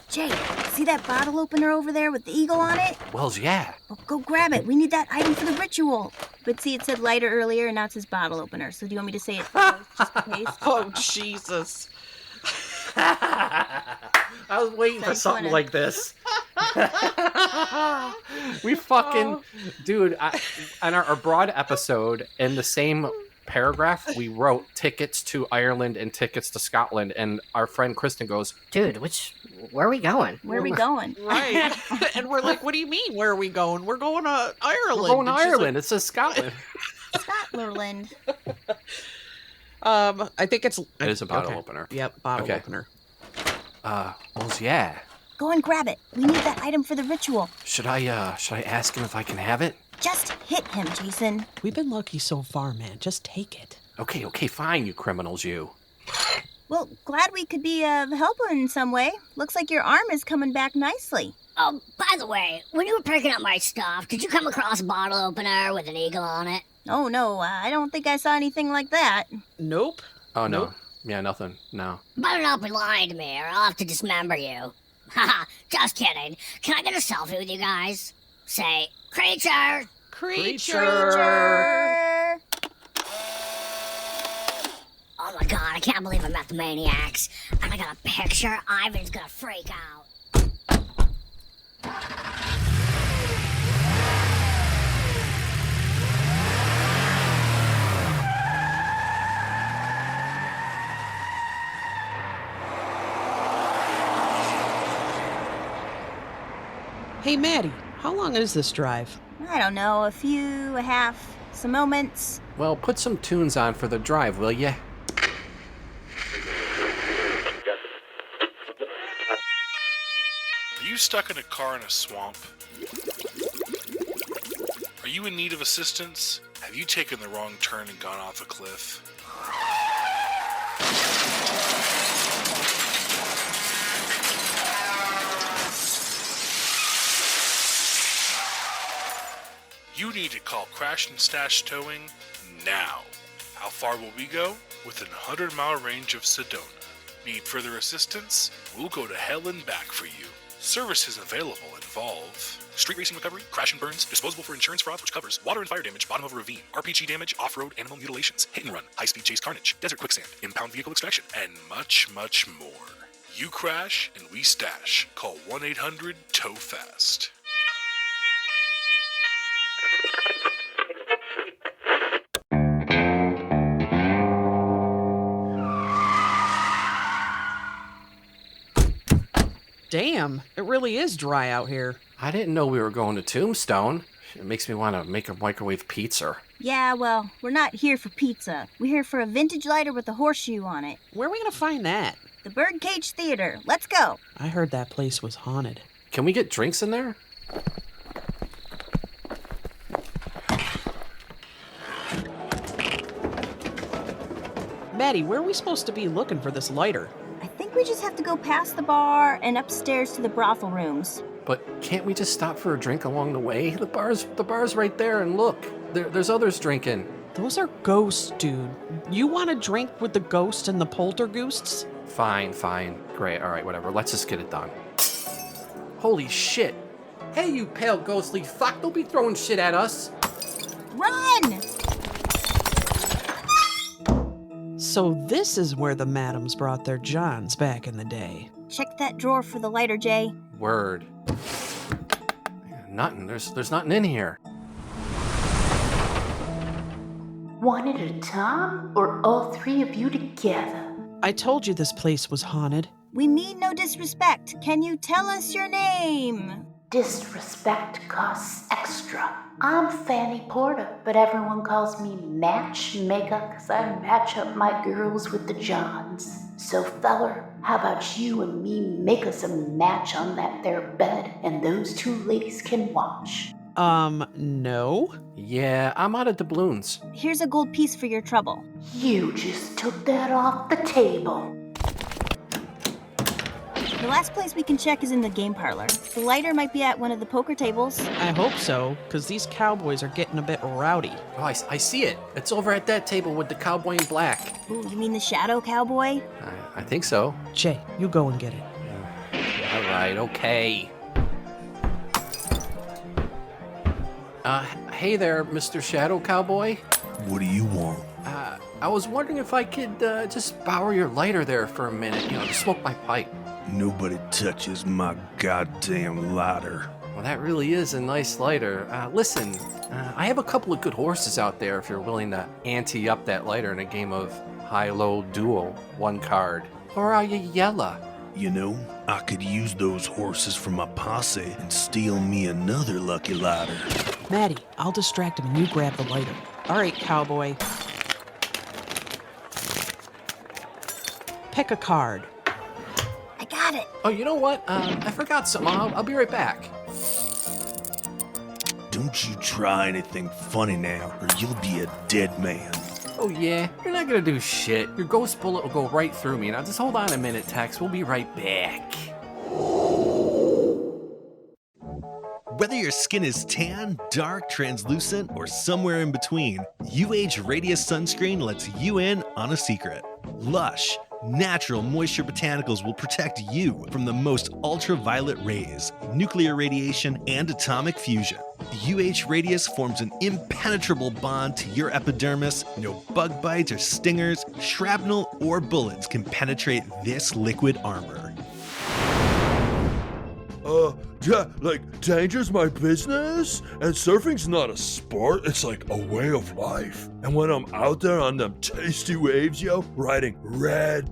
Jay, see that bottle opener over there with the eagle on it? Wells, yeah. Well, go grab it. We need that item for the ritual. But see, it said lighter earlier, and now it says bottle opener. So do you want me to say it first, just in case? Oh, Jesus. I was waiting for something like this. We fucking... Dude, on our broad episode, in the same paragraph, we wrote tickets to Ireland and tickets to Scotland, and our friend Kristin goes, Dude, where are we going? Where are we going? Right. And we're like, what do you mean, where are we going? We're going to Ireland. we're going to And she's Ireland. It says Scotland. Scotland. I think it's... It is a bottle opener. Yep, bottle Okay. opener. Wells, yeah. Go and grab it. We need that item for the ritual. Should I ask him if I can have it? Just hit him, Jason. We've been lucky so far, man. Just take it. Okay, fine, you criminals, you. Well, glad we could be of help in some way. Looks like your arm is coming back nicely. Oh, by the way, when you were picking up my stuff, did you come across a bottle opener with an eagle on it? Oh, no, I don't think I saw anything like that. Nope. Oh, no. Nope. Yeah, nothing. No. Better not be lying to me, or I'll have to dismember you. Haha, just kidding. Can I get a selfie with you guys? Say, creature! Creature! Oh my god, I can't believe I met the Maniacs. And I got a picture. Ivan's gonna freak out. Hey, Maddie, how long is this drive? I don't know, a few, a half, some moments. Well, put some tunes on for the drive, will ya? Are you stuck in a car in a swamp? Are you in need of assistance? Have you taken the wrong turn and gone off a cliff? You need to call Crash and Stash Towing now. How far will we go? Within a 100-mile range of Sedona. Need further assistance? We'll go to hell and back for you. Services available involve street racing recovery, crash and burns, disposable for insurance frauds, which covers water and fire damage, bottom of a ravine, RPG damage, off-road animal mutilations, hit and run, high-speed chase carnage, desert quicksand, impound vehicle extraction, and much, much more. You crash and we stash. Call 1-800-TOW-FAST. Damn, it really is dry out here. I didn't know we were going to Tombstone. It makes me want to make a microwave pizza. Yeah, well, we're not here for pizza. We're here for a vintage lighter with a horseshoe on it. Where are we gonna find that? The Birdcage Theater. Let's go. I heard that place was haunted. Can we get drinks in there? Maddie, where are we supposed to be looking for this lighter? I think we just have to go past the bar and upstairs to the brothel rooms. But can't we just stop for a drink along the way? The bar's right there, and look, there's others drinking. Those are ghosts, dude. You want to drink with the ghosts and the poltergeists? Fine. Great, all right, whatever. Let's just get it done. Holy shit. Hey, you pale ghostly fuck, don't be throwing shit at us. Run! So this is where the madams brought their johns back in the day. Check that drawer for the lighter, Jay. Word. Nothing. There's nothing in here. One at a time, or all three of you together? I told you this place was haunted. We mean no disrespect. Can you tell us your name? Disrespect costs extra. I'm Fanny Porter, but everyone calls me Matchmaker because I match up my girls with the Johns. So feller, how about you and me make us a match on that there bed and those two ladies can watch? No. Yeah, I'm out of doubloons. Here's a gold piece for your trouble. You just took that off the table. The last place we can check is in the game parlor. The lighter might be at one of the poker tables. I hope so, because these cowboys are getting a bit rowdy. Oh, I see it. It's over at that table with the cowboy in black. Ooh, you mean the shadow cowboy? I think so. Jay, you go and get it. All right, okay. Hey there, Mr. Shadow Cowboy. What do you want? I was wondering if I could just borrow your lighter there for a minute, to smoke my pipe. Nobody touches my goddamn lighter. Well, that really is a nice lighter. Listen, I have a couple of good horses out there if you're willing to ante up that lighter in a game of high-low duel, one card. Or are you yella? You know, I could use those horses for my posse and steal me another lucky lighter. Maddie, I'll distract him and you grab the lighter. All right, cowboy. Pick a card. I got it. Oh, you know what? I forgot something. I'll be right back. Don't you try anything funny now, or you'll be a dead man. Oh yeah? You're not gonna do shit. Your ghost bullet will go right through me. Now just hold on a minute, Tex. We'll be right back. Whether your skin is tan, dark, translucent, or somewhere in between, UH Radius Sunscreen lets you in on a secret. Lush, natural moisture botanicals will protect you from the most ultraviolet rays, nuclear radiation, and atomic fusion. UH Radius forms an impenetrable bond to your epidermis. No bug bites or stingers, shrapnel, or bullets can penetrate this liquid armor. Danger's my business, and surfing's not a sport, it's like a way of life. And when I'm out there on them tasty waves, riding mad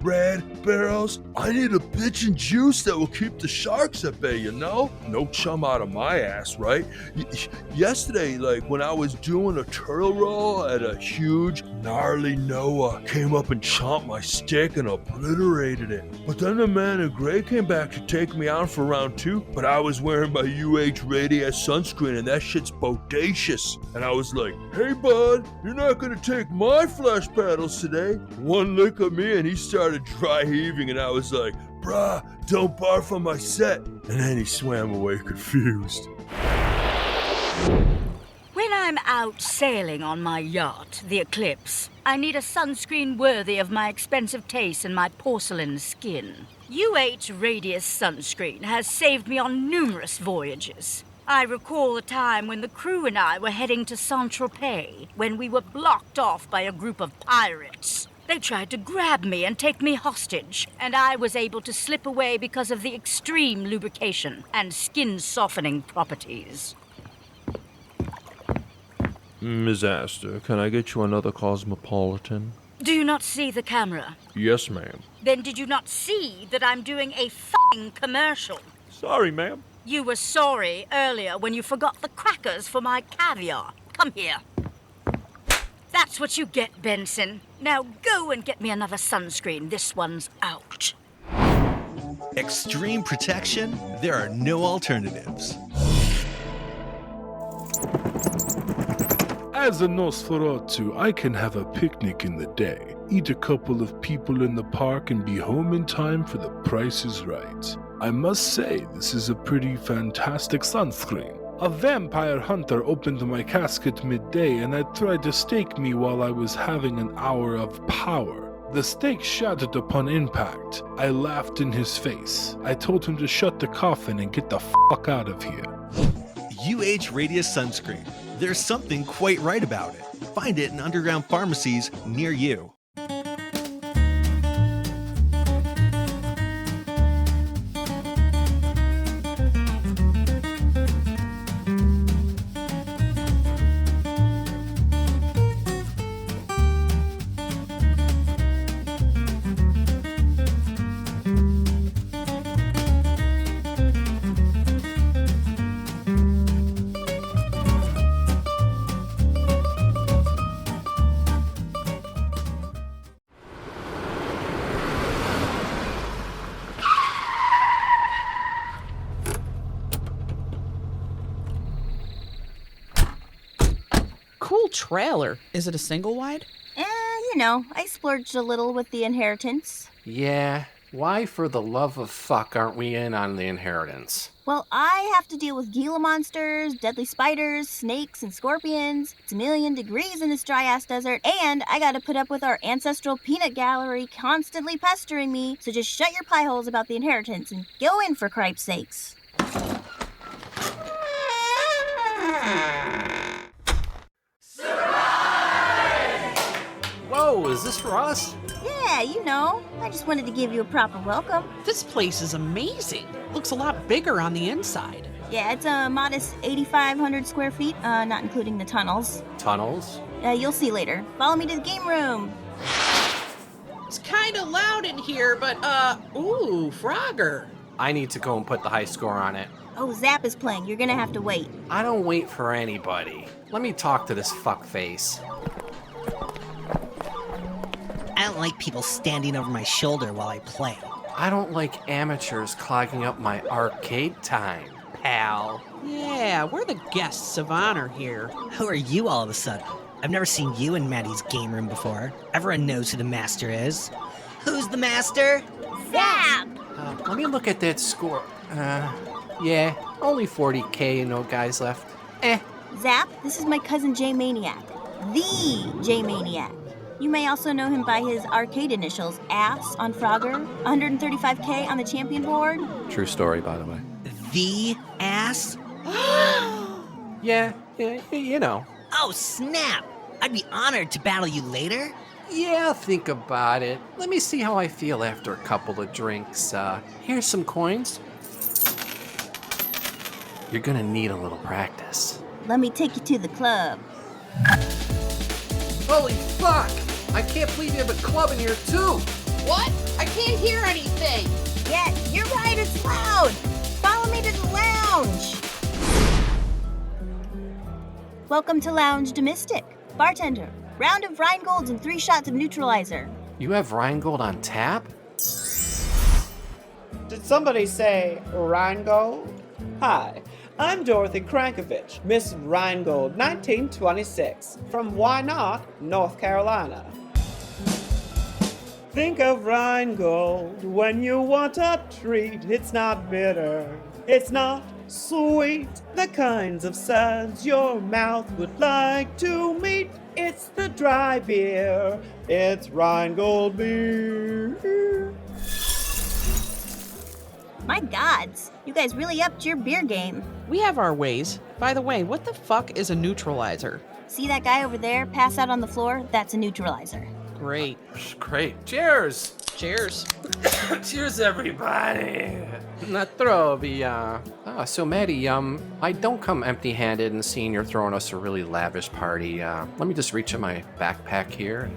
red barrels, I need a bitch and juice that will keep the sharks at bay, No chum out of my ass, right? Yesterday, when I was doing a turtle roll at a huge, gnarly Noah came up and chomped my stick and obliterated it. But then the man in gray came back to take me out for round 2, but I was wearing my UH Radius sunscreen and that shit's bodacious. And I was like, hey bud, you're not gonna take my flesh paddles today. One lick of me and he started dry heaving and I was like, bruh, don't barf on my set. And then he swam away confused. Where When I'm out sailing on my yacht, the Eclipse, I need a sunscreen worthy of my expensive taste and my porcelain skin. UH Radius sunscreen has saved me on numerous voyages. I recall a time when the crew and I were heading to Saint-Tropez, when we were blocked off by a group of pirates. They tried to grab me and take me hostage, and I was able to slip away because of the extreme lubrication and skin-softening properties. Disastra, can I get you another Cosmopolitan? Do you not see the camera? Yes, ma'am. Then did you not see that I'm doing a f***ing commercial? Sorry, ma'am. You were sorry earlier when you forgot the crackers for my caviar. Come here. That's what you get, Benson. Now go and get me another sunscreen. This one's out. Extreme protection? There are no alternatives. As a Nosferatu, I can have a picnic in the day, eat a couple of people in the park, and be home in time for The Price is Right. I must say, this is a pretty fantastic sunscreen. A vampire hunter opened my casket midday and had tried to stake me while I was having an hour of power. The stake shattered upon impact. I laughed in his face. I told him to shut the coffin and get the fuck out of here. UH Radius Sunscreen. There's something quite right about it. Find it in underground pharmacies near you. Cool trailer. Is it a single wide? I splurged a little with the inheritance. Yeah, why for the love of fuck aren't we in on the inheritance? Well, I have to deal with Gila monsters, deadly spiders, snakes, and scorpions. It's a million degrees in this dry-ass desert, and I gotta put up with our ancestral peanut gallery constantly pestering me, so just shut your pie holes about the inheritance and go in for cripe's sakes. Whoa, is this for us? Yeah, I just wanted to give you a proper welcome. This place is amazing. Looks a lot bigger on the inside. Yeah, it's a modest 8,500 square feet, not including the tunnels. Tunnels? You'll see later. Follow me to the game room. It's kind of loud in here, but, ooh, Frogger. I need to go and put the high score on it. Oh, Zap is playing. You're gonna have to wait. I don't wait for anybody. Let me talk to this fuckface. I don't like people standing over my shoulder while I play. I don't like amateurs clogging up my arcade time, pal. Yeah, we're the guests of honor here. Who are you all of a sudden? I've never seen you in Maddie's game room before. Everyone knows who the master is. Who's the master? Zap! Let me look at that score. Yeah, only 40K and no guys left. Zap, this is my cousin J Maniac. The J Maniac. You may also know him by his arcade initials, AFS on Frogger, 135K on the champion board. True story, by the way. The ass? Yeah, you know. Oh, snap! I'd be honored to battle you later. Yeah, think about it. Let me see how I feel after a couple of drinks. Here's some coins. You're gonna need a little practice. Let me take you to the club. Holy fuck! I can't believe you have a club in here too! What? I can't hear anything. Yeah, you're right, it's loud. Follow me to the lounge. Welcome to Lounge Domestic. Bartender, round of Rhinegold's and 3 shots of neutralizer. You have Rheingold on tap? Did somebody say Rheingold? Hi, I'm Dorothy Krankovich, Miss Rheingold, 1926, from Why Not, North Carolina. Think of Rheingold when you want a treat. It's not bitter, it's not Sweet, the kinds of suds your mouth would like to meet. It's the dry beer. It's Rheingold beer. My gods, you guys really upped your beer game. We have our ways. By the way, what the fuck is a neutralizer? See that guy over there pass out on the floor? That's a neutralizer. Great. Great. Cheers. Cheers. Cheers, everybody. Natrovia. So Maddie, I don't come empty-handed and seeing you're throwing us a really lavish party. Let me just reach in my backpack here.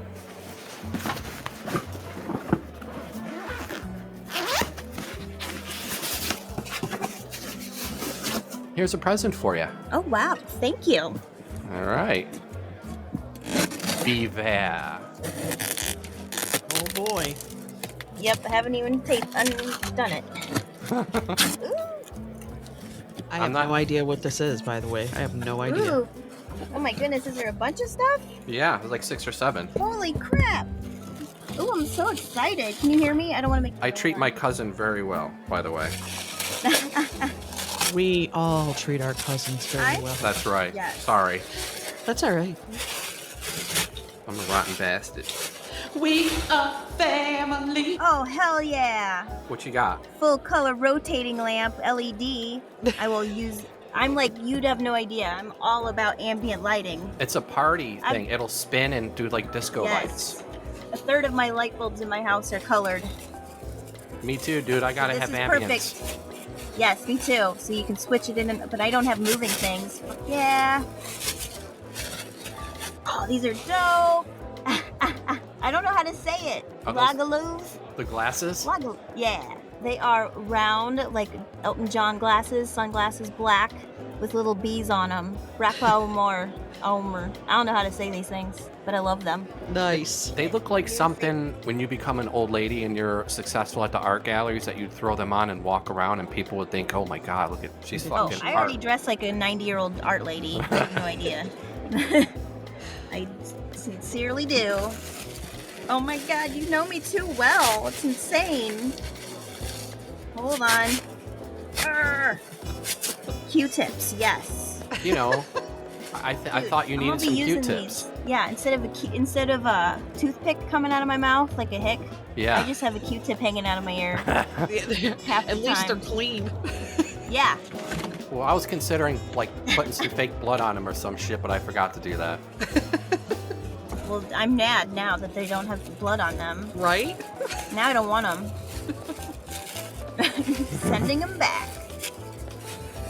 Here's a present for you. Oh, wow. Thank you. All right. Be there. Oh, boy. Yep, I haven't even done it. I have no idea what this is, by the way. I have no idea. Ooh. Oh my goodness, is there a bunch of stuff? Yeah, there's like 6 or 7. Holy crap. Ooh, I'm so excited. Can you hear me? I don't want to make... I treat my cousin very well, by the way. We all treat our cousins very well. That's right. Yes. Sorry. That's all right. I'm a rotten bastard. We are family. Oh, hell yeah. What you got? Full color rotating lamp, LED. I will use... I'm like, you'd have no idea. I'm all about ambient lighting. It's a party thing. It'll spin and do like disco lights. A third of my light bulbs in my house are colored. Me too, dude. I gotta have ambience. This is perfect. Yes, me too. So you can switch it in, but I don't have moving things. Yeah. Oh, these are dope. I don't know how to say it. Lagaloos? The glasses? Yeah. They are round, like Elton John glasses, sunglasses, black, with little bees on them. Omer. I don't know how to say these things, but I love them. Nice. They look like something when you become an old lady and you're successful at the art galleries that you'd throw them on and walk around and people would think, oh my God, look at, she's fucking I already dress like a 90-year-old art lady. I have no idea. I sincerely do. Oh my God, you know me too well. It's insane. Hold on. Q-tips, yes. You know, I thought you needed some Q-tips. Yeah, instead of a toothpick coming out of my mouth like a hick, yeah. I just have a Q-tip hanging out of my ear. At least they're clean. Yeah. Well, I was considering like putting some fake blood on them or some shit, but I forgot to do that. Well, I'm mad now that they don't have blood on them. Right? Now I don't want them. Sending them back.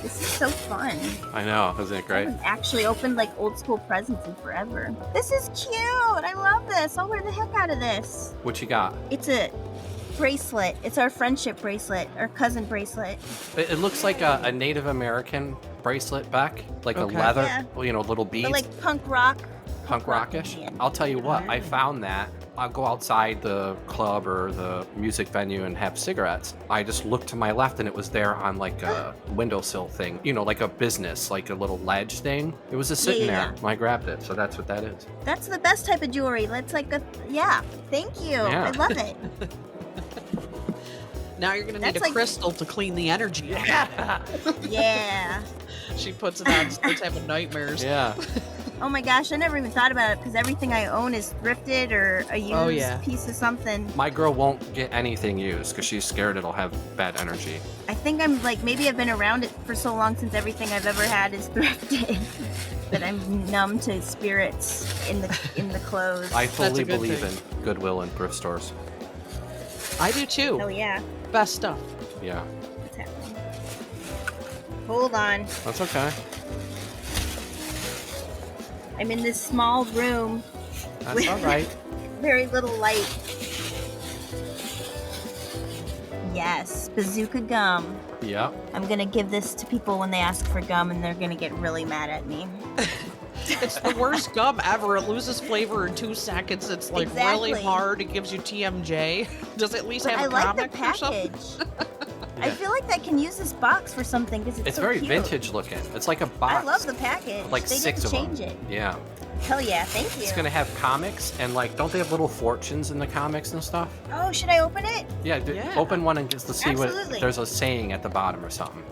This is so fun. I know, isn't it great? I haven't actually opened like old school presents in forever. This is cute. I love this. I'll wear the heck out of this. What you got? It's a bracelet. It's our friendship bracelet, our cousin bracelet. It looks like a Native American bracelet back, like a leather, you know, little beads. But like punk rock. Punk rockish. I'll tell you what, I found that. I'll go outside the club or the music venue and have cigarettes. I just looked to my left and it was there on like a windowsill thing, you know, like a business, like a little ledge thing. It was just sitting there. I grabbed it, so that's what that is. That's the best type of jewelry. That's like thank you. Yeah. I love it. Now you're gonna need a crystal to clean the energy. Yeah. She puts it on, starts having nightmares. Yeah. Oh my gosh, I never even thought about it because everything I own is thrifted or a used piece of something. My girl won't get anything used because she's scared it'll have bad energy. I think I'm like, maybe I've been around it for so long since everything I've ever had is thrifted that I'm numb to spirits in the clothes. I fully believe in Goodwill and thrift stores. I do too. Oh yeah. Best stuff. Yeah. What's happening? Hold on. That's okay. I'm in this small room. That's all right. Very little light. Yes, bazooka gum. Yeah. I'm gonna give this to people when they ask for gum and they're gonna get really mad at me. It's the worst gum ever. It loses flavor in 2 seconds. It's like really hard. It gives you TMJ. Does it at least have a comic or something? I feel like I can use this box for something because it's so very cute. vintage looking. It's like a box. I love the package. Like they 6 didn't of them. change it. Yeah. Hell yeah, thank you. It's gonna have comics and like, don't they have little fortunes in the comics and stuff? Oh, should I open it? Yeah. Open one and just to see Absolutely. what there's a saying at the bottom or something.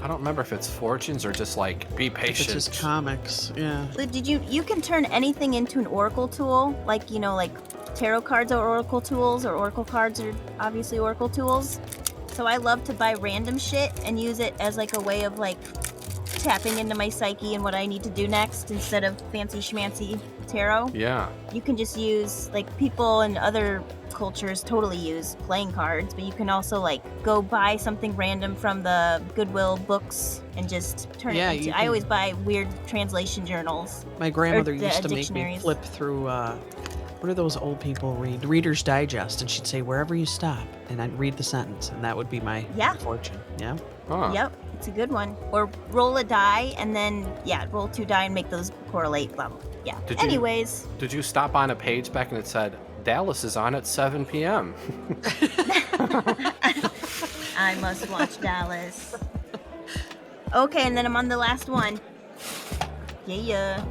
I don't remember if it's fortunes or just like be patient. It's just comics, yeah. Did you can turn anything into an oracle tool, like, like tarot cards are oracle tools, or oracle cards are obviously oracle tools. So I love to buy random shit and use it as like a way of like tapping into my psyche and what I need to do next instead of fancy schmancy tarot. Yeah. You can just use, like, people in other cultures totally use playing cards, but you can also like go buy something random from the Goodwill books and just turn it into. I always buy weird translation journals. My grandmother used to make me dictionaries. flip through, what do those old people read? Reader's Digest, and she'd say, wherever you stop, and I'd read the sentence, and that would be my fortune. Yeah. Huh. Yep, it's a good one. Or roll a die and then, roll 2 die and make those correlate. Blah, blah. Yeah. Anyways. Did you stop on a page back and it said, Dallas is on at 7 p.m.? I must watch Dallas. Okay, and then I'm on the last one. Yeah.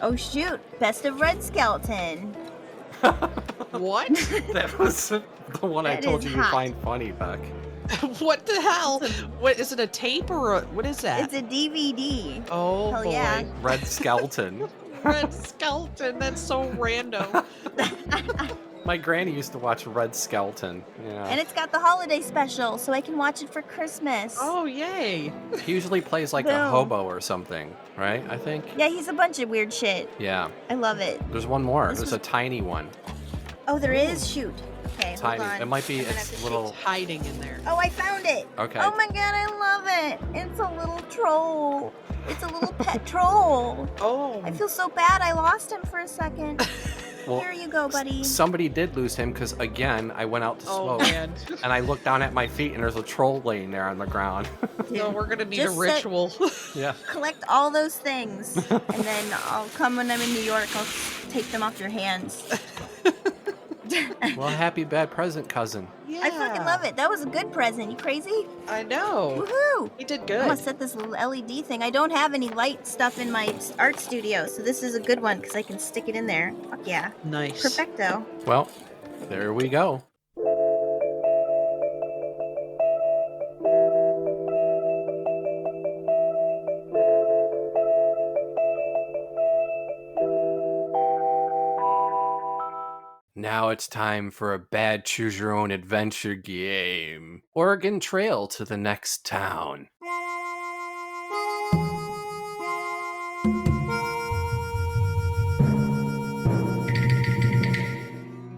Oh, shoot. Best of Red Skeleton. What? That was the one I told you hot. find funny, Beck. What the hell? What is it, a tape or what is that? It's a DVD. Oh, Hell boy. yeah. Red Skeleton. Red Skeleton, that's so random. My granny used to watch Red Skeleton. Yeah. And it's got the holiday special, so I can watch it for Christmas. Oh, yay. He usually plays like a Boom. hobo or something, right? I think. Yeah, he's a bunch of weird shit. Yeah. I love it. There's one more. This There's was- a tiny one. Oh, there is? Shoot. Okay, Tiny. hold on. It might be. I'm gonna have It's to little. Hiding in there. Oh, I found it. Okay. Oh my god, I love it. It's a little troll. It's a little pet troll. Oh. I feel so bad I lost him for a second. Well, Here you go, buddy. Somebody did lose him because, again, I went out to Oh, smoke. man. And I looked down at my feet and there's a troll laying there on the ground. No, we're going to need Just a ritual. Yeah. Collect all those things, and then I'll come when I'm in New York. I'll take them off your hands. Well, happy bad present, cousin. Yeah. I fucking love it. That was a good present. You crazy? I know. Woohoo! He did I'm good. gonna set this little LED thing. I don't have any light stuff in my art studio, so this is a good one because I can stick it in there. Fuck yeah. Nice. Perfecto. Well, there we go. Now it's time for a bad choose your own adventure game. Oregon Trail to the next town.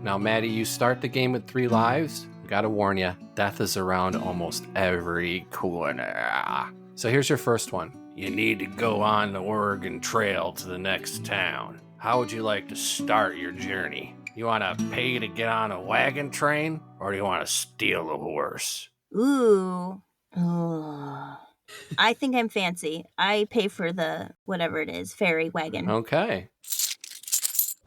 Now, Maddie, you start the game with 3 lives. Gotta warn you, death is around almost every corner. So here's your first one. You need to go on the Oregon Trail to the next town. How would you like to start your journey? You want to pay to get on a wagon train, or do you want to steal a horse? Ooh. I think I'm fancy. I pay for the whatever it is, ferry wagon. Okay.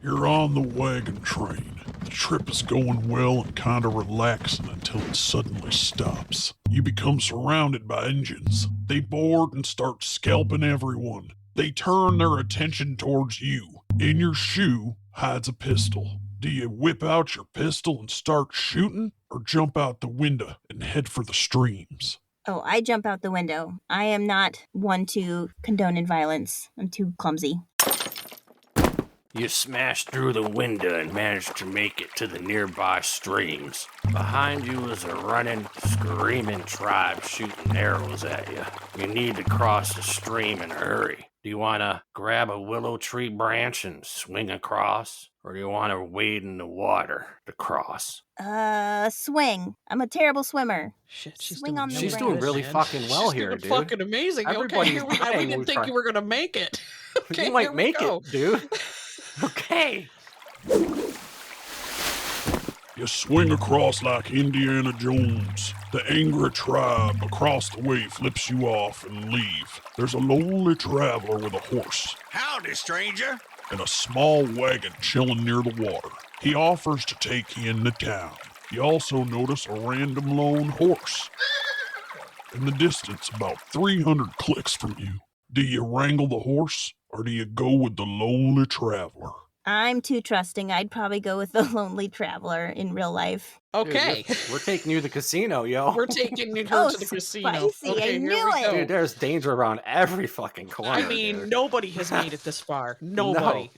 You're on the wagon train. The trip is going well and kinda relaxing until it suddenly stops. You become surrounded by Indians. They board and start scalping everyone. They turn their attention towards you. In your shoe hides a pistol. Do you whip out your pistol and start shooting, or jump out the window and head for the streams? Oh, I jump out the window. I am not one to condone violence. I'm too clumsy. You smash through the window and manage to make it to the nearby streams. Behind you is a running, screaming tribe shooting arrows at you. You need to cross the stream in a hurry. Do you want to grab a willow tree branch and swing across? Or do you want to wade in the water to cross? Swing. I'm a terrible swimmer. Shit, she's Swing doing on the She's branch. doing really fucking well She's here, doing dude. fucking amazing. Everybody's Okay, we dying didn't when think we you were going to make it. Okay, You might here we make go. it, dude. Okay. You swing across like Indiana Jones. The angry tribe across the way flips you off and leave. There's a lonely traveler with a horse. Howdy, stranger. And a small wagon chilling near the water. He offers to take you into town. You also notice a random lone horse. In the distance, about 300 clicks from you. Do you wrangle the horse, or do you go with the lonely traveler? I'm too trusting. I'd probably go with the lonely traveler in real life. Okay. Dude, we're taking you to the casino, yo. We're taking her Oh, to the casino. spicy. Okay, I here knew we it. go. Dude, there's danger around every fucking corner. I mean, dude. nobody has made it this far. Nobody.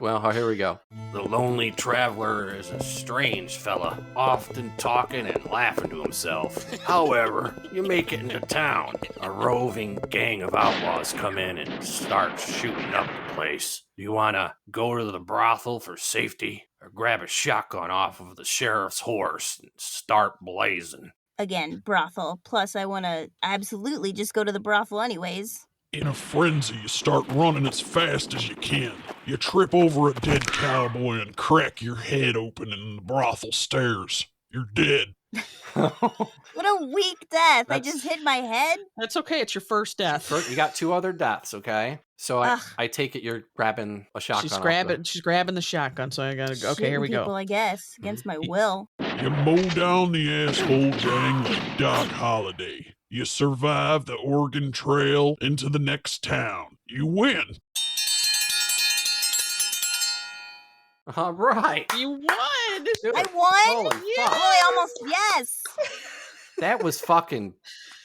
Well, here we go. The lonely traveler is a strange fella, often talking and laughing to himself. However, you make it into town. A roving gang of outlaws come in and start shooting up the place. Do you want to go to the brothel for safety, or grab a shotgun off of the sheriff's horse and start blazing? Again, brothel. Plus, I want to absolutely just go to the brothel anyways. In a frenzy, you start running as fast as you can. You trip over a dead cowboy and crack your head open in the brothel stairs. You're dead. What a weak death. I just hit my head. That's okay. It's your first death. You got 2 other deaths, okay? So I take it you're grabbing a shotgun. She's grabbing the shotgun, so I gotta go. Okay, here we people, go. I guess, against my will. You mow down the asshole gang like Doc Holliday. You survive the Oregon Trail into the next town. You win. All right. You won. I won? Holy fuck. Holy, almost, yes. That was fucking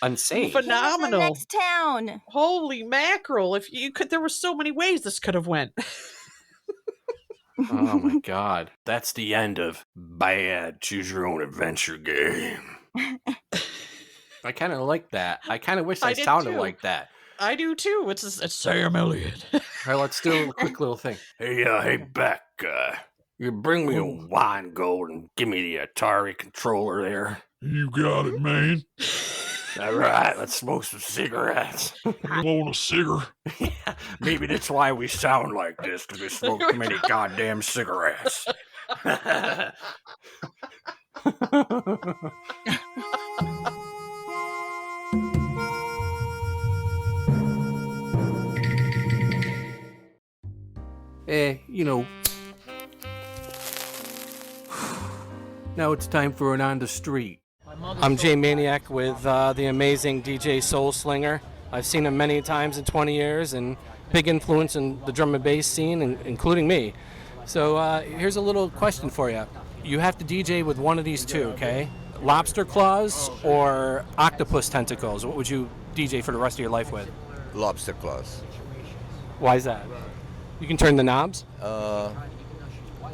insane. Phenomenal. Next town. Holy mackerel. If you could, there were so many ways this could have went. Oh my god. That's the end of Bad Choose Your Own Adventure game. I kind of like that. I kind of wish I did sounded too. like that. I do too. It's Sam Elliott. All right, let's do a quick little thing. Hey, Beck, you bring me a wine gold and give me the Atari controller there. You got it, man. All right, let's smoke some cigarettes. You want a cigar? Yeah, maybe that's why we sound like this, because we smoke too many goddamn cigarettes. Now it's time for an On the Street. I'm Jay Maniac with the amazing DJ Soul Slinger. I've seen him many times in 20 years and big influence in the drum and bass scene, including me. So here's a little question for you. You have to DJ with one of these two, okay? Lobster claws or octopus tentacles? What would you DJ for the rest of your life with? Lobster claws. Why is that? You can turn the knobs?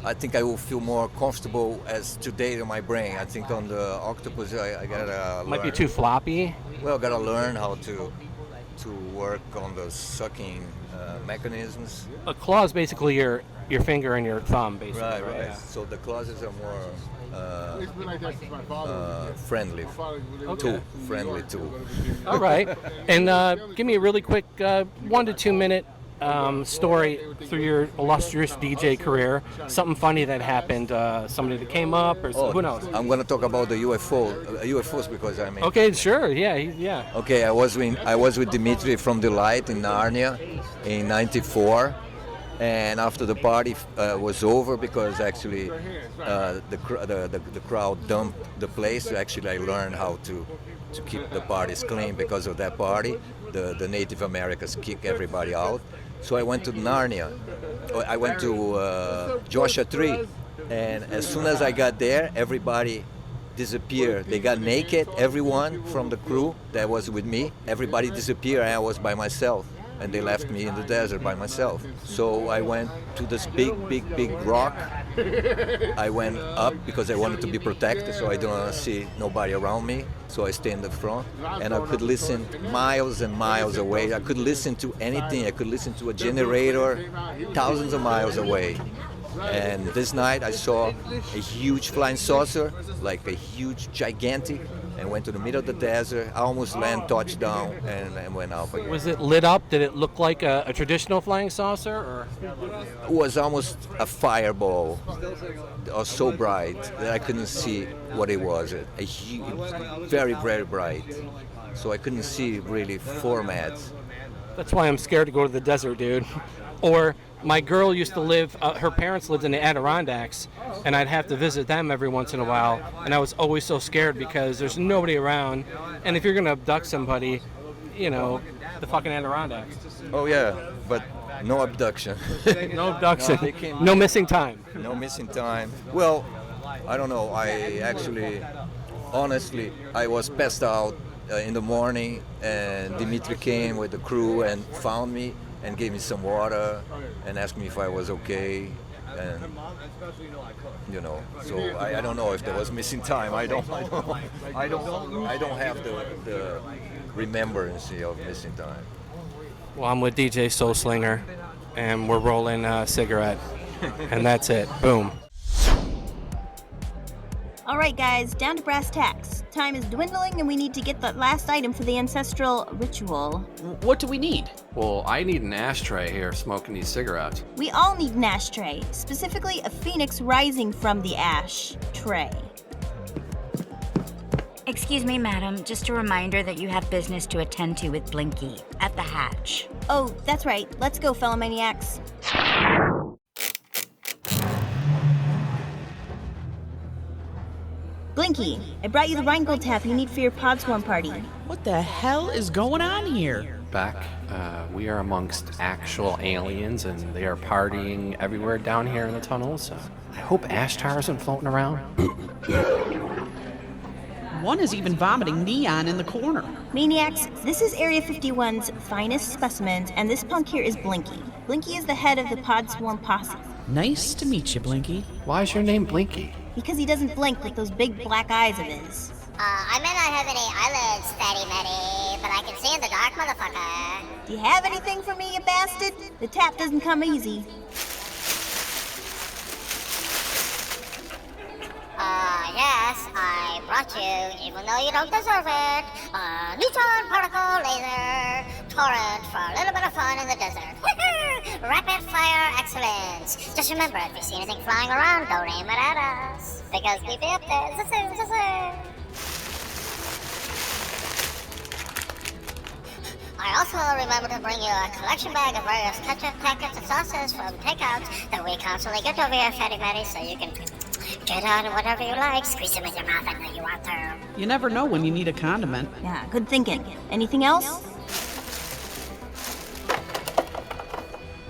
I think I will feel more comfortable as today in my brain. I think on the octopus, I gotta Might be learn. too floppy. Well, gotta learn how to work on the sucking mechanisms. A claw is basically your finger and your thumb, basically. Right. Yeah. So the claws are more friendly. Okay. Friendly tool. All right. And give me a really quick 1 to 2 minute story through your illustrious DJ career. Something funny that happened, somebody that came up, or who knows? I'm gonna talk about the UFOs because I mean. Okay, sure. Yeah. Okay, I was with Dimitri from the Light in Narnia in '94, and after the party was over, because actually the crowd dumped the place. Actually, I learned how to keep the parties clean because of that party. The Native Americans kick everybody out. So I went to Narnia. I went to Joshua Tree, and as soon as I got there, everybody disappeared. They got naked, everyone from the crew that was with me. Everybody disappeared, and I was by myself. And they left me in the desert by myself. So I went to this big rock. I went up because I wanted to be protected, so I don't see nobody around me. So I stayed in the front, and I could listen miles and miles away. I could listen to anything. I could listen to a generator thousands of miles away. And this night I saw a huge flying saucer, like a huge, gigantic, and went to the middle of the desert. I almost landed, touched down, and went out again. Was it lit up? Did it look like a traditional flying saucer, or? It was almost a fireball. It was so bright that I couldn't see what it was. A huge, very, very bright. So I couldn't see really formats. That's why I'm scared to go to the desert, dude. Or my girl used to live, her parents lived in the Adirondacks, and I'd have to visit them every once in a while, and I was always so scared because there's nobody around, and if you're going to abduct somebody, the fucking Adirondacks. Oh yeah, but No abduction. No abduction. No, they came- No missing time. No missing time. Well, I don't know. Honestly, I was passed out in the morning, and Dimitri came with the crew and found me and gave me some water and asked me if I was okay. And so I don't know if there was missing time. I don't have the remembrance of missing time. Well, I'm with DJ Soul Slinger, and we're rolling a cigarette, and that's it. Boom. All right, guys, down to brass tacks. Time is dwindling, and we need to get the last item for the ancestral ritual. What do we need? Well, I need an ashtray here smoking these cigarettes. We all need an ashtray, specifically a phoenix rising from the ash tray. Excuse me, madam. Just a reminder that you have business to attend to with Blinky at the hatch. Oh, that's right. Let's go, FlaMinManiacs. Blinky, I brought you the Rheingold tap you need for your pod swarm party. What the hell is going on here? Beck, we are amongst actual aliens, and they are partying everywhere down here in the tunnels. I hope Ashtar isn't floating around. One is even vomiting neon in the corner. Maniacs, this is Area 51's finest specimens, and this punk here is Blinky. Blinky is the head of the pod swarm posse. Nice to meet you, Blinky. Why is your name Blinky? Because he doesn't blink with those big black eyes of his. I may not have any eyelids, Fatty Matty, but I can see in the dark, motherfucker. Do you have anything for me, you bastard? The tap doesn't come easy. Yes, I brought you, even though you don't deserve it, a neutron particle laser torrent for a little bit of fun in the desert. Rapid fire excellence. Just remember, if you see anything flying around, don't aim it at us, because we be up there. I also remember to bring you a collection bag of various ketchup packets and sauces from takeouts that we constantly get over here, Fatty Matty, so you can get on whatever you like. Squeeze them with your mouth. I know you want to. You never know when you need a condiment. Yeah, good thinking. Anything else?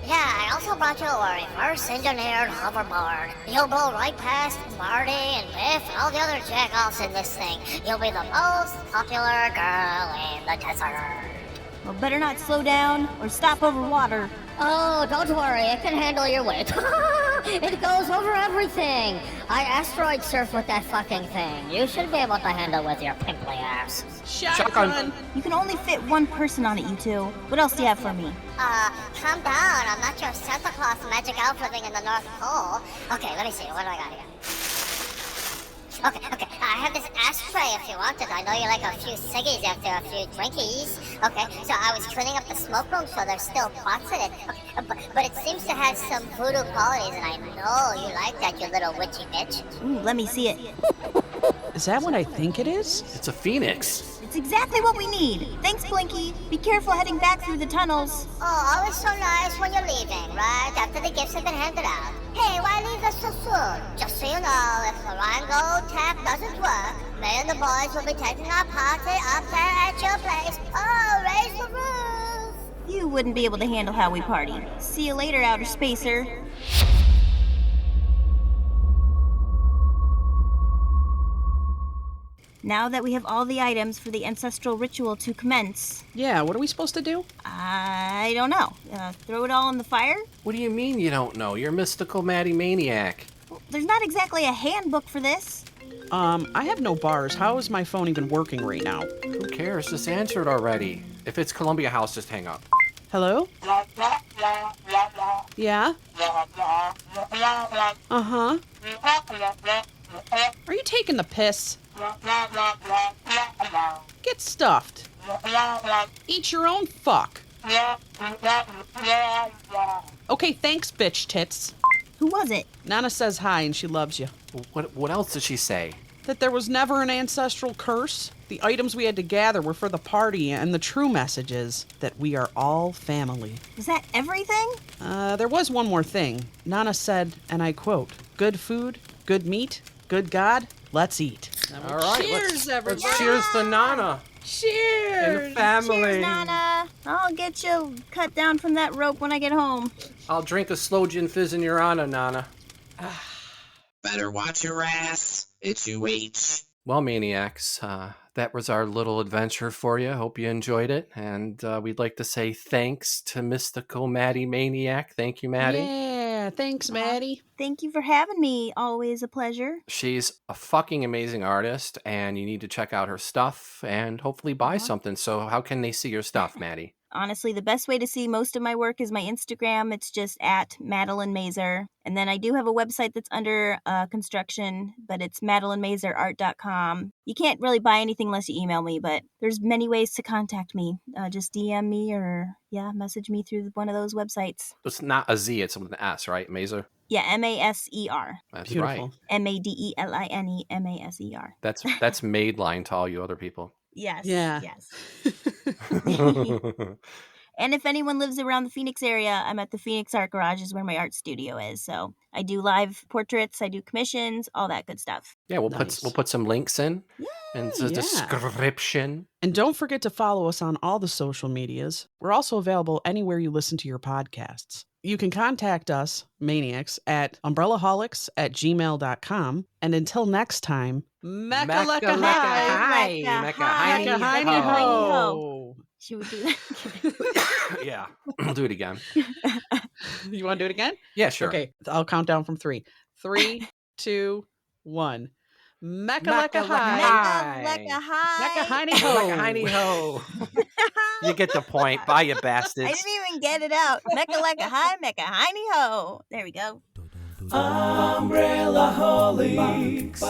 Yeah, I also brought you a reverse-engineered hoverboard. You'll blow right past Marty and Biff and all the other jackoffs in this thing. You'll be the most popular girl in the desert. Well, better not slow down or stop over water. Oh, don't worry, it can handle your weight. It goes over everything. I asteroid surf with that fucking thing. You should be able to handle with your pimply ass. Shotgun. You can only fit one person on it, you two. What else do you have for me? Calm down. I'm not your Santa Claus magic elf living in the North Pole. Okay, let me see. What do I got here? Okay. I have this ashtray if you want it. I know you like a few ciggies after a few drinkies. Okay, so I was cleaning up the smoke room so there's still pots in it. Okay, but it seems to have some voodoo qualities, and I know you like that, you little witchy bitch. Ooh, let me see it. Is that what I think it is? It's a phoenix. It's exactly what we need. Thanks, Blinky. Be careful heading back through the tunnels. Oh, always so nice when you're leaving, right? After the gifts have been handed out. Hey, why leave us so soon? Just so you know, if the Rheingold tap doesn't work, me and the boys will be taking our party up there at your place. Oh, raise the roof! You wouldn't be able to handle how we party. See you later, outer spacer. Now that we have all the items for the ancestral ritual to commence... Yeah, what are we supposed to do? I don't know. Throw it all in the fire? What do you mean you don't know? You're mystical Maddie Maniac. Well, there's not exactly a handbook for this. I have no bars. How is my phone even working right now? Who cares? Just answer it already. If it's Columbia House, just hang up. Hello? Yeah? Uh-huh. Are you taking the piss? Get stuffed. Eat your own fuck. Okay, thanks, bitch tits. Who was it? Nana says hi and she loves you. What else did she say? That there was never an ancestral curse. The items we had to gather were for the party, and the true message is that we are all family. Was that everything? There was one more thing. Nana said, and I quote, "Good food, good meat, good God, let's eat." All right, cheers, everybody. Let's cheers to Nana. Cheers. And the family. Cheers, Nana. I'll get you cut down from that rope when I get home. I'll drink a slow gin fizz in your honor, Nana. Better watch your ass. It's UH. Well, Maniacs, that was our little adventure for you. Hope you enjoyed it. And we'd like to say thanks to mystical Maddie Maniac. Thank you, Maddie. Yeah, thanks, Maddie. Thank you for having me. Always a pleasure. She's a fucking amazing artist, and you need to check out her stuff and hopefully buy something. So how can they see your stuff, Maddie? Honestly, the best way to see most of my work is my Instagram. It's just at Madeline Maser. And then I do have a website that's under construction, but it's MadelineMaserArt.com. You can't really buy anything unless you email me, but there's many ways to contact me. Just DM me or, message me through one of those websites. It's not a Z, it's with an S, right? Maser? Yeah, Maser. That's Beautiful. right. Madeline Maser. That's Madeline to all you other people. Yes. Yeah. Yes. And if anyone lives around the Phoenix area, I'm at the Phoenix Art Garage is where my art studio is. So I do live portraits, I do commissions, all that good stuff. Yeah, we'll put some links in and the description. And don't forget to follow us on all the social medias. We're also available anywhere you listen to your podcasts. You can contact us, Maniacs, at umbrellaholics@gmail.com. And until next time, Mecca Lecca Hi! Mecca Heiny Ho! Should we do that? Yeah, we'll do it again. You want to do it again? Yeah, sure. Okay, I'll count down from 3. 3, 2, 1. Mecca Lecca Hi! Mecca Hi! Mecca Heiny Ho! Mecca Heiny Ho! You get the point. Bye, you bastards. I didn't even get it out. Mecca Lecca Hi, Mecca Heiny Ho! There we go. Umbrella Holics,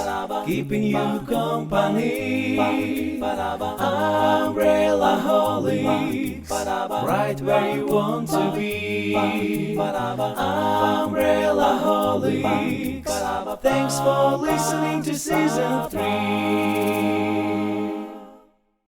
keeping you company. Umbrella Holics, right where you want to be. Umbrella Holics, thanks for listening to season 3.